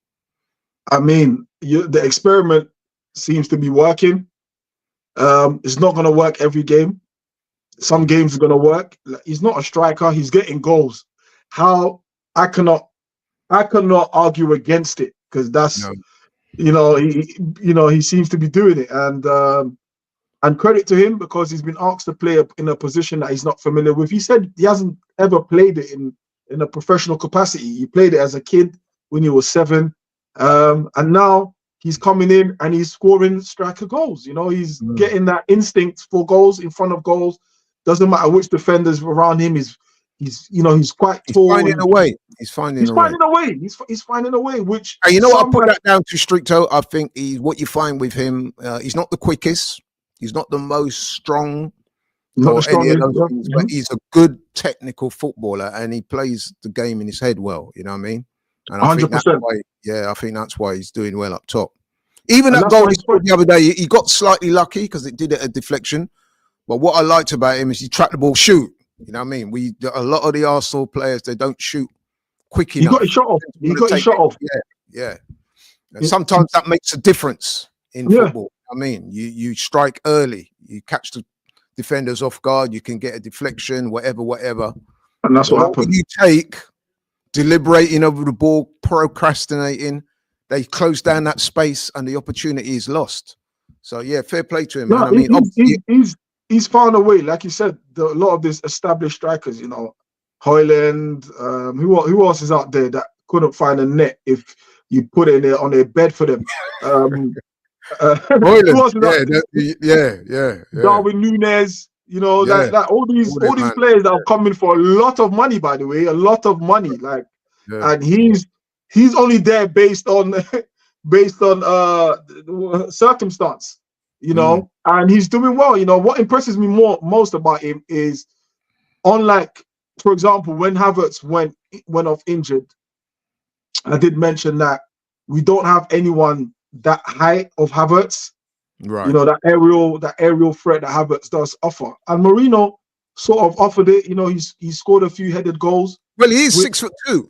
I mean, the experiment seems to be working. It's not going to work every game. Some games are going to work. He's not a striker. He's getting goals. How I cannot argue against it, because that's he seems to be doing it, and credit to him, because he's been asked to play in a position that he's not familiar with. He said he hasn't ever played it in a professional capacity. He played it as a kid when he was 7, and now he's coming in and he's scoring striker goals. He's getting that instinct for goals in front of goals. Doesn't matter which defenders around him. He's quite tall. He's finding a way. He's finding a way. Which, and what I put that down to, Stricto. I think what you find with him, he's not the quickest. He's not the most strong. But he's a good technical footballer, and he plays the game in his head well. You know what I mean? And I 100%. I think that's why he's doing well up top. Even that goal he scored the other day, he got slightly lucky because it did it a deflection. But what I liked about him is he tracked the ball, shoot. You know what I mean? A lot of the Arsenal players, they don't shoot quick enough. He got his shot off. Yeah. And sometimes that makes a difference in football. I mean, you strike early, you catch the defenders off guard, you can get a deflection, whatever. And that's what happened. You take deliberating over the ball, procrastinating, they close down that space and the opportunity is lost. So yeah, fair play to him, man. I mean, he's found a way, like you said, a lot of these established strikers, you know, Hoyland, who else is out there that couldn't find a net if you put it in there on their bed for them? Hoyland, yeah. Darwin Núñez, you know, like all these players that are coming for a lot of money, by the way, a lot of money, like, and he's only there based on circumstance, you know, and he's doing well. You know, what impresses me most about him is, unlike, for example, when Havertz went off injured, I did mention that we don't have anyone that height of Havertz, right? You know, that aerial threat that Havertz does offer, and Marino sort of offered it. You know, he scored a few headed goals. Well, he is 6'2".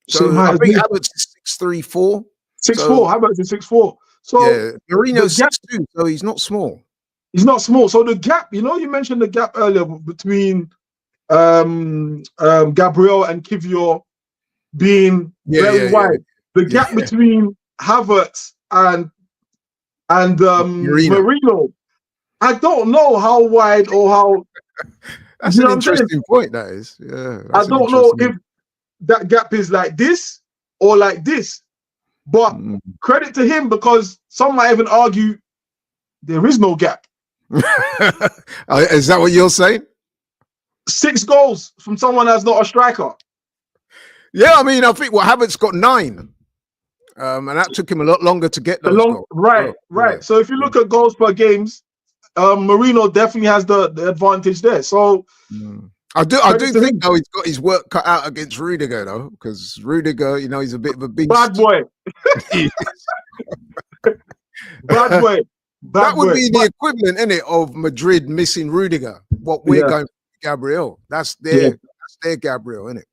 So I think Havertz is 6'3", 4. 6'4". Havertz is 6'4". So yeah, Marino's 6'2", so he's not small. He's not small. So the gap, you know, you mentioned the gap earlier between Gabriel and Kivior being very wide. The gap between Havertz and Marino. I don't know how wide or how. That's an interesting point. That is. Yeah. I don't know if that gap is like this or like this, but credit to him, because some might even argue there is no gap. Is that what you're saying? 6 goals from someone that's not a striker. Yeah, I mean, I think Havertz got 9, and that took him a lot longer to get those goals. Right. So if you look at goals per games, Marino definitely has the advantage there. So I do think though he's got his work cut out against Rudiger though, because Rudiger, you know, he's a bit of a beast. Bad boy. Bad boy. That would be the equivalent, isn't it, of Madrid missing Rudiger? What we're going for Gabriel. That's their Gabriel, isn't it?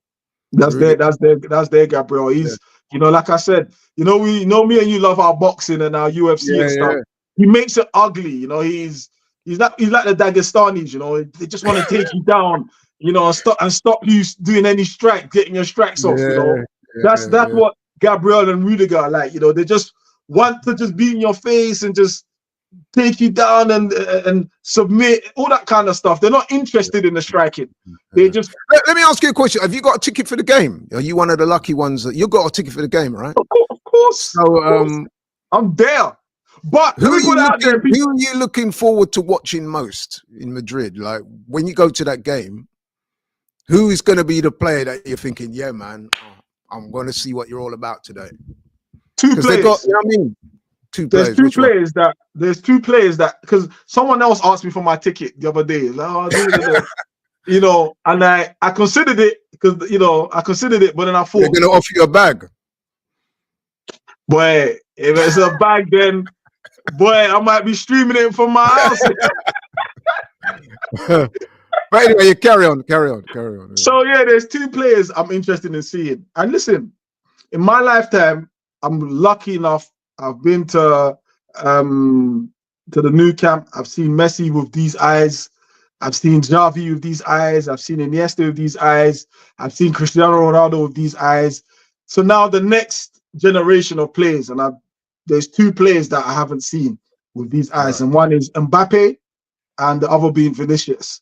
That's their Gabriel. He's, you know, like I said, you know, me and you love our boxing and our UFC and stuff. He makes it ugly, you know. He's like the Dagestanis, you know. They just want to take you down, you know, and stop you doing any getting your strikes off. You know, that's what Gabriel and Rudiger are like. You know, they just want to just be in your face and just take you down and submit, all that kind of stuff. They're not interested in the striking. They just. Let me ask you a question. Have you got a ticket for the game? Are you one of the lucky ones that you got a ticket for the game, right? Of course. So I'm there. But who are you looking forward to watching most in Madrid? Like when you go to that game, who is going to be the player that you're thinking, yeah, man, I'm going to see what you're all about today? 2 players. You know what I mean? There's two players that because someone else asked me for my ticket the other day. Like, you know, and I considered it because but then I thought they're going to offer you a bag. Boy, if it's a bag, then boy, I might be streaming it from my house. But anyway, you carry on. So yeah, there's 2 players I'm interested in seeing. And listen, in my lifetime, I'm lucky enough. I've been to the new camp. I've seen Messi with these eyes. I've seen Xavi with these eyes. I've seen Iniesta with these eyes. I've seen Cristiano Ronaldo with these eyes. So now the next generation of players, and there's 2 players that I haven't seen with these eyes, and one is Mbappe, and the other being Vinicius.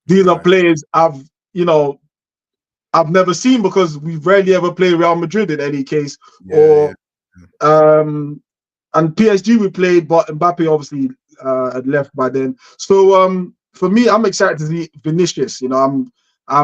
These are players I've never seen because we rarely ever play Real Madrid in any case, and PSG we played, but Mbappe obviously had left by then. So for me, I'm excited to see Vinicius. You know, I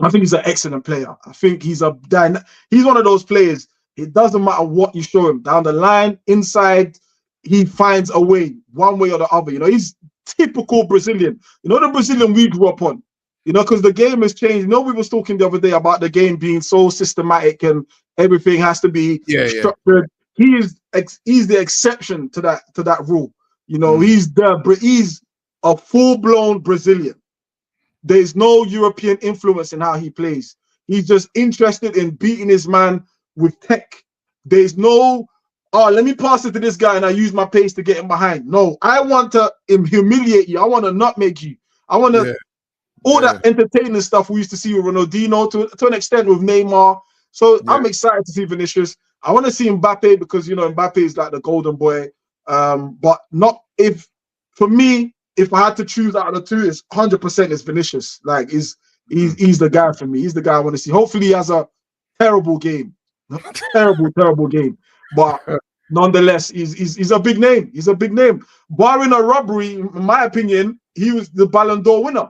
think he's an excellent player. I think he's one of those players. It doesn't matter what you show him down the line, inside, he finds a way, one way or the other. You know, he's typical Brazilian. You know, the Brazilian we grew up on. You know, because the game has changed. You know, we was talking the other day about the game being so systematic and everything has to be structured. He's the exception to that rule. You know, he's a full-blown Brazilian. There's no European influence in how he plays. He's just interested in beating his man with tech There's no, oh, let me pass it to this guy and I use my pace to get him behind. No, I want to humiliate you. I want to not make you. I want to all that entertaining stuff we used to see with Ronaldinho to an extent with Neymar. So I'm excited to see Vinicius. I want to see Mbappe because Mbappe is like the golden boy. But not if for me, if I had to choose out of the two, it's 100% is Vinicius. Like he's the guy for me. He's the guy I want to see. Hopefully he has a terrible game. terrible game. But nonetheless, he's a big name. He's a big name. Barring a robbery, in my opinion, he was the Ballon d'Or winner.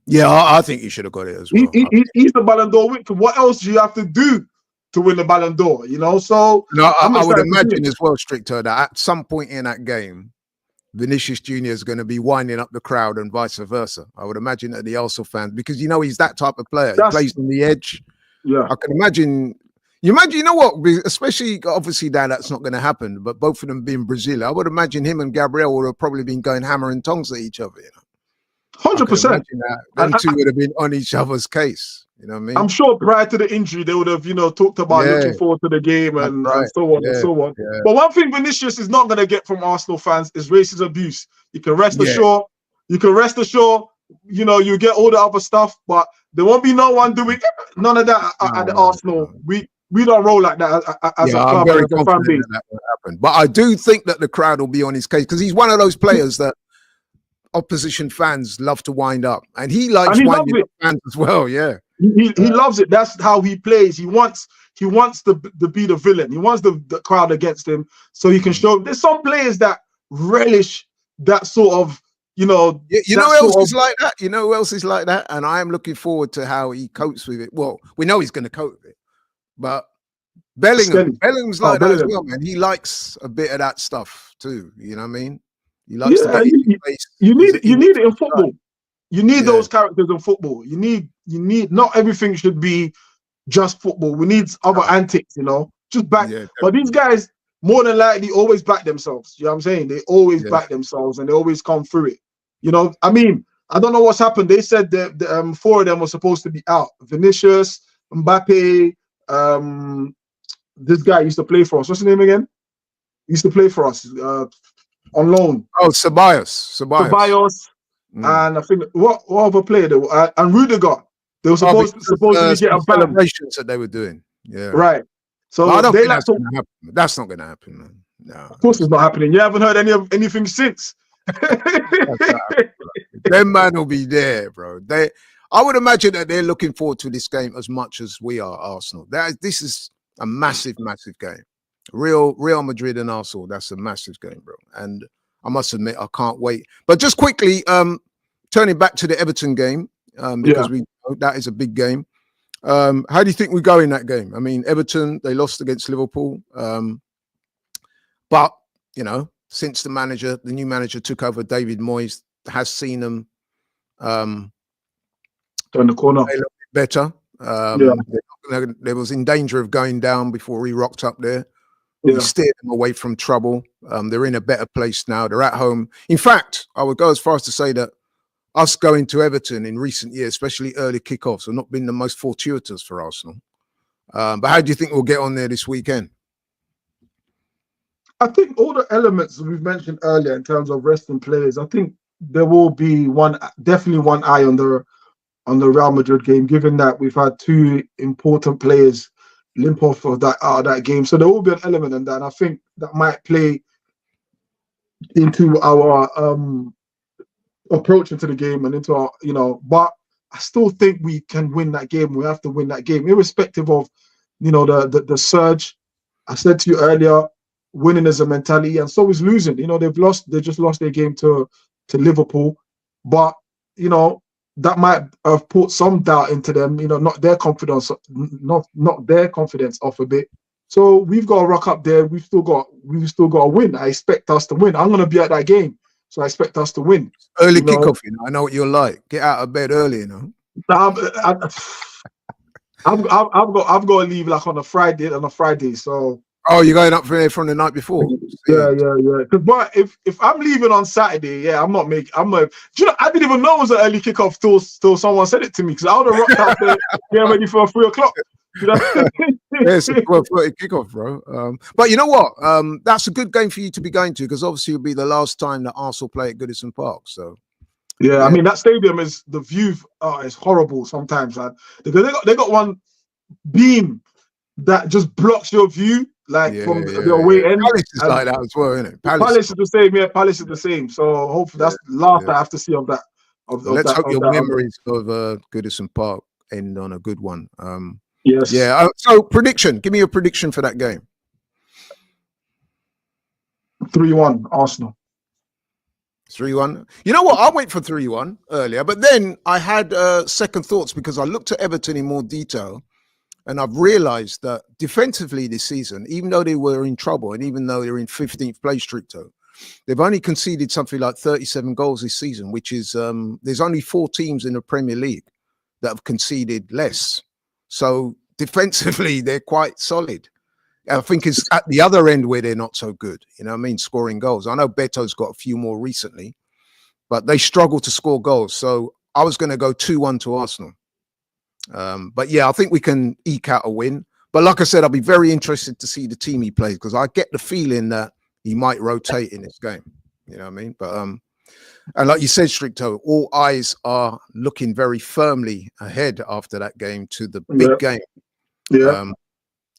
Yeah, I think he should have got it as well. He's the Ballon d'Or winner. What else do you have to do to win the Ballon d'Or? So I would imagine as well, Stricter, that at some point in that game, Vinicius Jr. is going to be winding up the crowd and vice versa. I would imagine that the Arsenal fans, because he's that type of player. He plays on the edge. Yeah, I can imagine. You know what? Especially, obviously, that's not going to happen. But both of them being Brazil, I would imagine him and Gabriel would have probably been going hammer and tongs at each other. 100%. Them two would have been on each other's case. You know what I mean? I'm sure prior to the injury, they would have, talked about looking forward to the game and so on and so on. Yeah. But one thing Vinicius is not going to get from Arsenal fans is racist abuse. You can rest assured. You can rest assured. You get all the other stuff, but there won't be no one doing none of that at the Arsenal. We don't roll like that as a club, as a fan base. That will happen. But I do think that the crowd will be on his case because he's one of those players that opposition fans love to wind up, and he likes winding up fans as well. Yeah. He loves it. That's how he plays. He wants to be the villain. He wants the crowd against him so he can show. There's some players that relish that sort of, You know who else is like that? You know who else is like that? And I am looking forward to how he copes with it. Well, we know he's going to cope with it, but Bellingham's like that as well, man. He likes a bit of that stuff too. You know what I mean? He likes to get you need it in football. You need those characters in football. You need not everything should be just football. We need other antics, just back. Yeah, but these guys more than likely always back themselves. You know what I'm saying? They always back themselves and they always come through it. I mean, I don't know what's happened. They said that 4 of them were supposed to be out. Vinicius, Mbappe, this guy used to play for us. What's his name again? He used to play for us on loan. Oh, Ceballos. And I think what other player they were, and Rudiger. They were supposed to get a ban. Celebrations that they were doing. Yeah. Right. So I don't think that's going to happen. That's not going to happen, man. No. Of course it's not happening. You haven't heard anything since. Them man will be there, bro. I would imagine that they're looking forward to this game as much as we are, Arsenal. This is a massive game. Real Madrid and Arsenal, that's a massive game, bro. And I must admit, I can't wait. But just quickly, turning back to the Everton game, because we know that is a big game. How do you think we go in that game? I mean, Everton, they lost against Liverpool. But, since the new manager took over, David Moyes, has seen them turn the corner a little bit better. They was in danger of going down before he rocked up there. We steered them away from trouble. They're in a better place now. They're at home. In fact, I would go as far as to say that us going to Everton in recent years, especially early kickoffs, have not been the most fortuitous for Arsenal. But how do you think we'll get on there this weekend? I think all the elements we've mentioned earlier in terms of resting players, I think there will be definitely one eye on the Real Madrid game, given that we've had 2 important players limp off of that game. So there will be an element in that. And I think that might play into our approach into the game and into our, but I still think we can win that game. We have to win that game, irrespective of, the surge. I said to you earlier, winning is a mentality, and so is losing. They just lost their game to Liverpool, but that might have put some doubt into them, not their confidence off a bit. So we've got to rock up there. We've still got to win. I expect us to win. I'm going to be at that game, so I expect us to win. Early kickoff, I know what you're like. Get out of bed early, I've got to leave like on a Friday. So. Oh, you're going up from the night before? Yeah. But if I'm leaving on Saturday, I'm not making. I didn't even know it was an early kickoff till someone said it to me, because I would have rocked out there getting ready for 3 o'clock. You know? Yeah, it's a 12:30 kickoff, bro. But you know what? That's a good game for you to be going to because obviously it'll be the last time that Arsenal play at Goodison Park. So Yeah, I yeah, mean that stadium is the view is horrible sometimes, man. Because they got one beam that just blocks your view, like from the away end. Palace is And like that as well, isn't it? Palace. Palace is the same, yeah. Palace is the same. So hopefully that's the last I have to see of that. Well, let's hope your memories of Goodison Park end on a good one. Yes. Yeah. So prediction. Give me your prediction for that game. 3-1 Arsenal. 3-1. You know what? I went for 3-1 earlier, but then I had second thoughts because I looked at Everton in more detail, and I've realised that defensively this season, even though they were in trouble and even though they're in 15th place, Stricto, they've only conceded something like 37 goals this season, which is there's only 4 teams in the Premier League that have conceded less. So defensively, they're quite solid. I think it's at the other end where they're not so good. You know what I mean? Scoring goals. I know Beto's got a few more recently, but they struggle to score goals. So I was going to go 2-1 to Arsenal. But yeah, I think we can eke out a win. But like I said, I'll be very interested to see the team he plays because I get the feeling that he might rotate in this game. You know what I mean? But and like you said, Stricto, all eyes are looking very firmly ahead after that game to the big game. Yeah.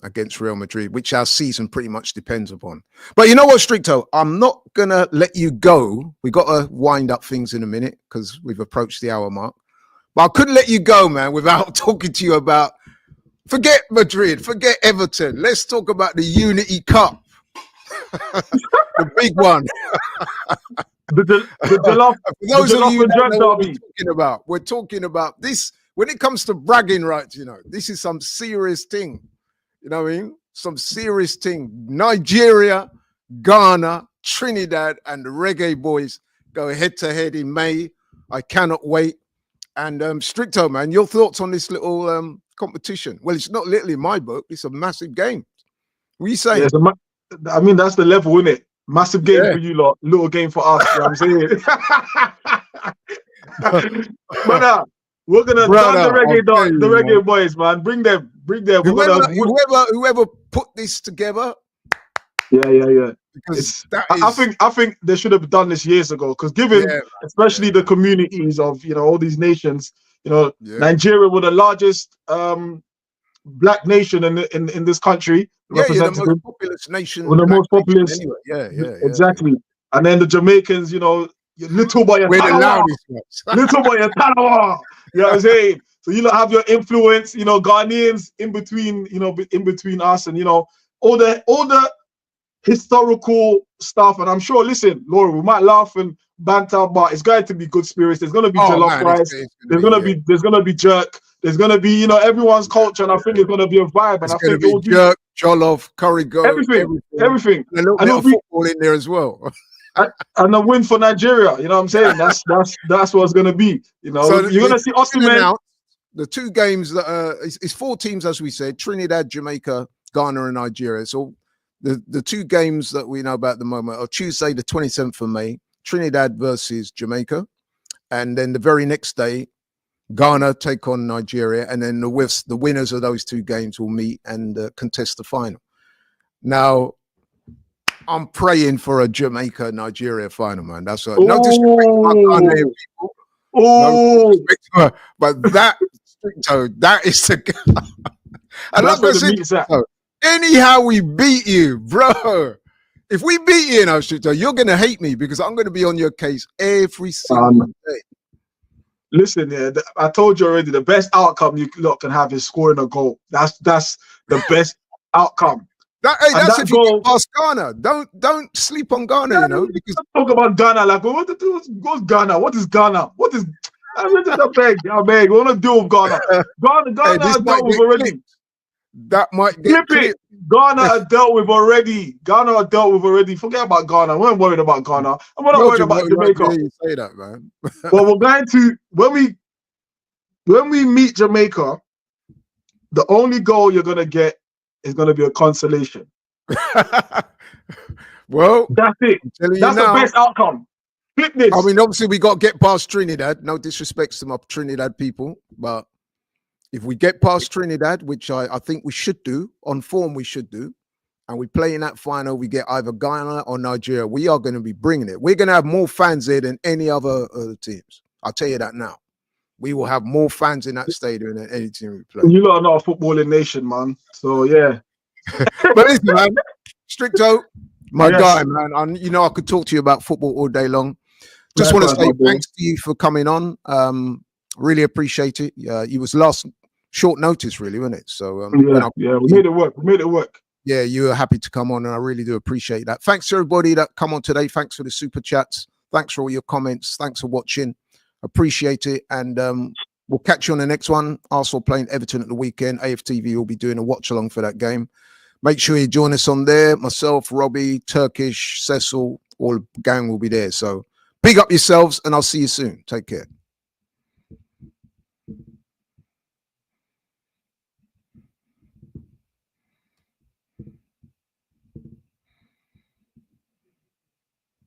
Against Real Madrid, which our season pretty much depends upon. But you know what, Stricto? I'm not going to let you go. We got to wind up things in a minute because we've approached the hour mark. But I couldn't let you go, man, without talking to you about, forget Madrid, forget Everton. Let's talk about the Unity Cup. The big one. The Jollof, For those of you and that Dread know what derby. we're talking about this, when it comes to bragging rights, you know, this is some serious thing. You know what I mean? Some serious thing. Nigeria, Ghana, Trinidad, and the Reggae Boys go head-to-head in May. I cannot wait. And Stricto, man, your thoughts on this little competition? Well, it's not little in my book. It's a massive game. What are you saying? Yeah, I mean, that's the level, isn't it? Massive game for you lot, little game for us. You know what I'm saying? But we're gonna done the reggae boys, man. Bring them. Whoever put this together. Yeah. Because I think they should have done this years ago. Because given, especially the communities of all these nations, Nigeria were the largest black nation in this country. Yeah, the most populous nation. Well, the most populous. Anyway. Yeah. Exactly. And then the Jamaicans, little boy, we're the loudest ones. Little boy, Tanawa. You know what I'm saying? So you have your influence, Ghanaians in between us, and all the historical stuff. And I'm sure, listen, Laura, we might laugh and banter, but it's going to be good spirits. There's going to be jollof rice. There's going to be jerk. There's going to be everyone's culture, and I think it's going to be a vibe. And I think it will be jerk, jollof, curry goat, everything. And a little bit of football in there as well. And a win for Nigeria, you know what I'm saying? That's what it's going to be. So you're going to see Osimhen. The 2 games that it's 4 teams, as we said: Trinidad, Jamaica, Ghana, and Nigeria. So the 2 games that we know about at the moment are Tuesday, the 27th of May, Trinidad versus Jamaica, and then the very next day, Ghana take on Nigeria, and then the winners of those 2 games will meet and contest the final. Now, I'm praying for a Jamaica-Nigeria final, man. That's no disrespect to my Ghanaian people. No disrespect, but that is the. And like I said, anyhow we beat you, bro. If we beat you, you're gonna hate me because I'm gonna be on your case every single day. Listen, I told you already. The best outcome you can have is scoring a goal. That's the best outcome. That's if you get past Ghana. Don't sleep on Ghana, because talk about Ghana like what's Ghana? What is Ghana? What is I beg. We want to deal with Ghana. Ghana are dealt with already. That might get it. Ghana are dealt with already. Forget about Ghana. We ain't worried about Ghana. I'm not worried about Jamaica. You say that, man. Well, we're going to when we meet Jamaica, the only goal you're gonna get is gonna be a consolation. Well, that's it. That's the best outcome. Flip this. I mean, obviously, we got to get past Trinidad. No disrespect to my Trinidad people, but If we get past Trinidad, which I think we should do, on form we should do, and we play in that final, we get either Ghana or Nigeria, we are going to be bringing it. We're going to have more fans there than any other teams. I'll tell you that now. We will have more fans in that stadium than any team we play. You lot are not a footballing nation, man. So, yeah. But listen, man, Stricto, my Yes. guy, man. I could talk to you about football all day long. Just want to say thanks to you for coming on. Really appreciate it. You was last short notice, really, wasn't it? So we made it work. Yeah, you were happy to come on, and I really do appreciate that. Thanks to everybody that come on today. Thanks for the super chats. Thanks for all your comments. Thanks for watching. Appreciate it, and we'll catch you on the next one. Arsenal playing Everton at the weekend. AFTV will be doing a watch along for that game. Make sure you join us on there. Myself, Robbie, Turkish, Cecil, all the gang will be there. So big up yourselves, and I'll see you soon. Take care.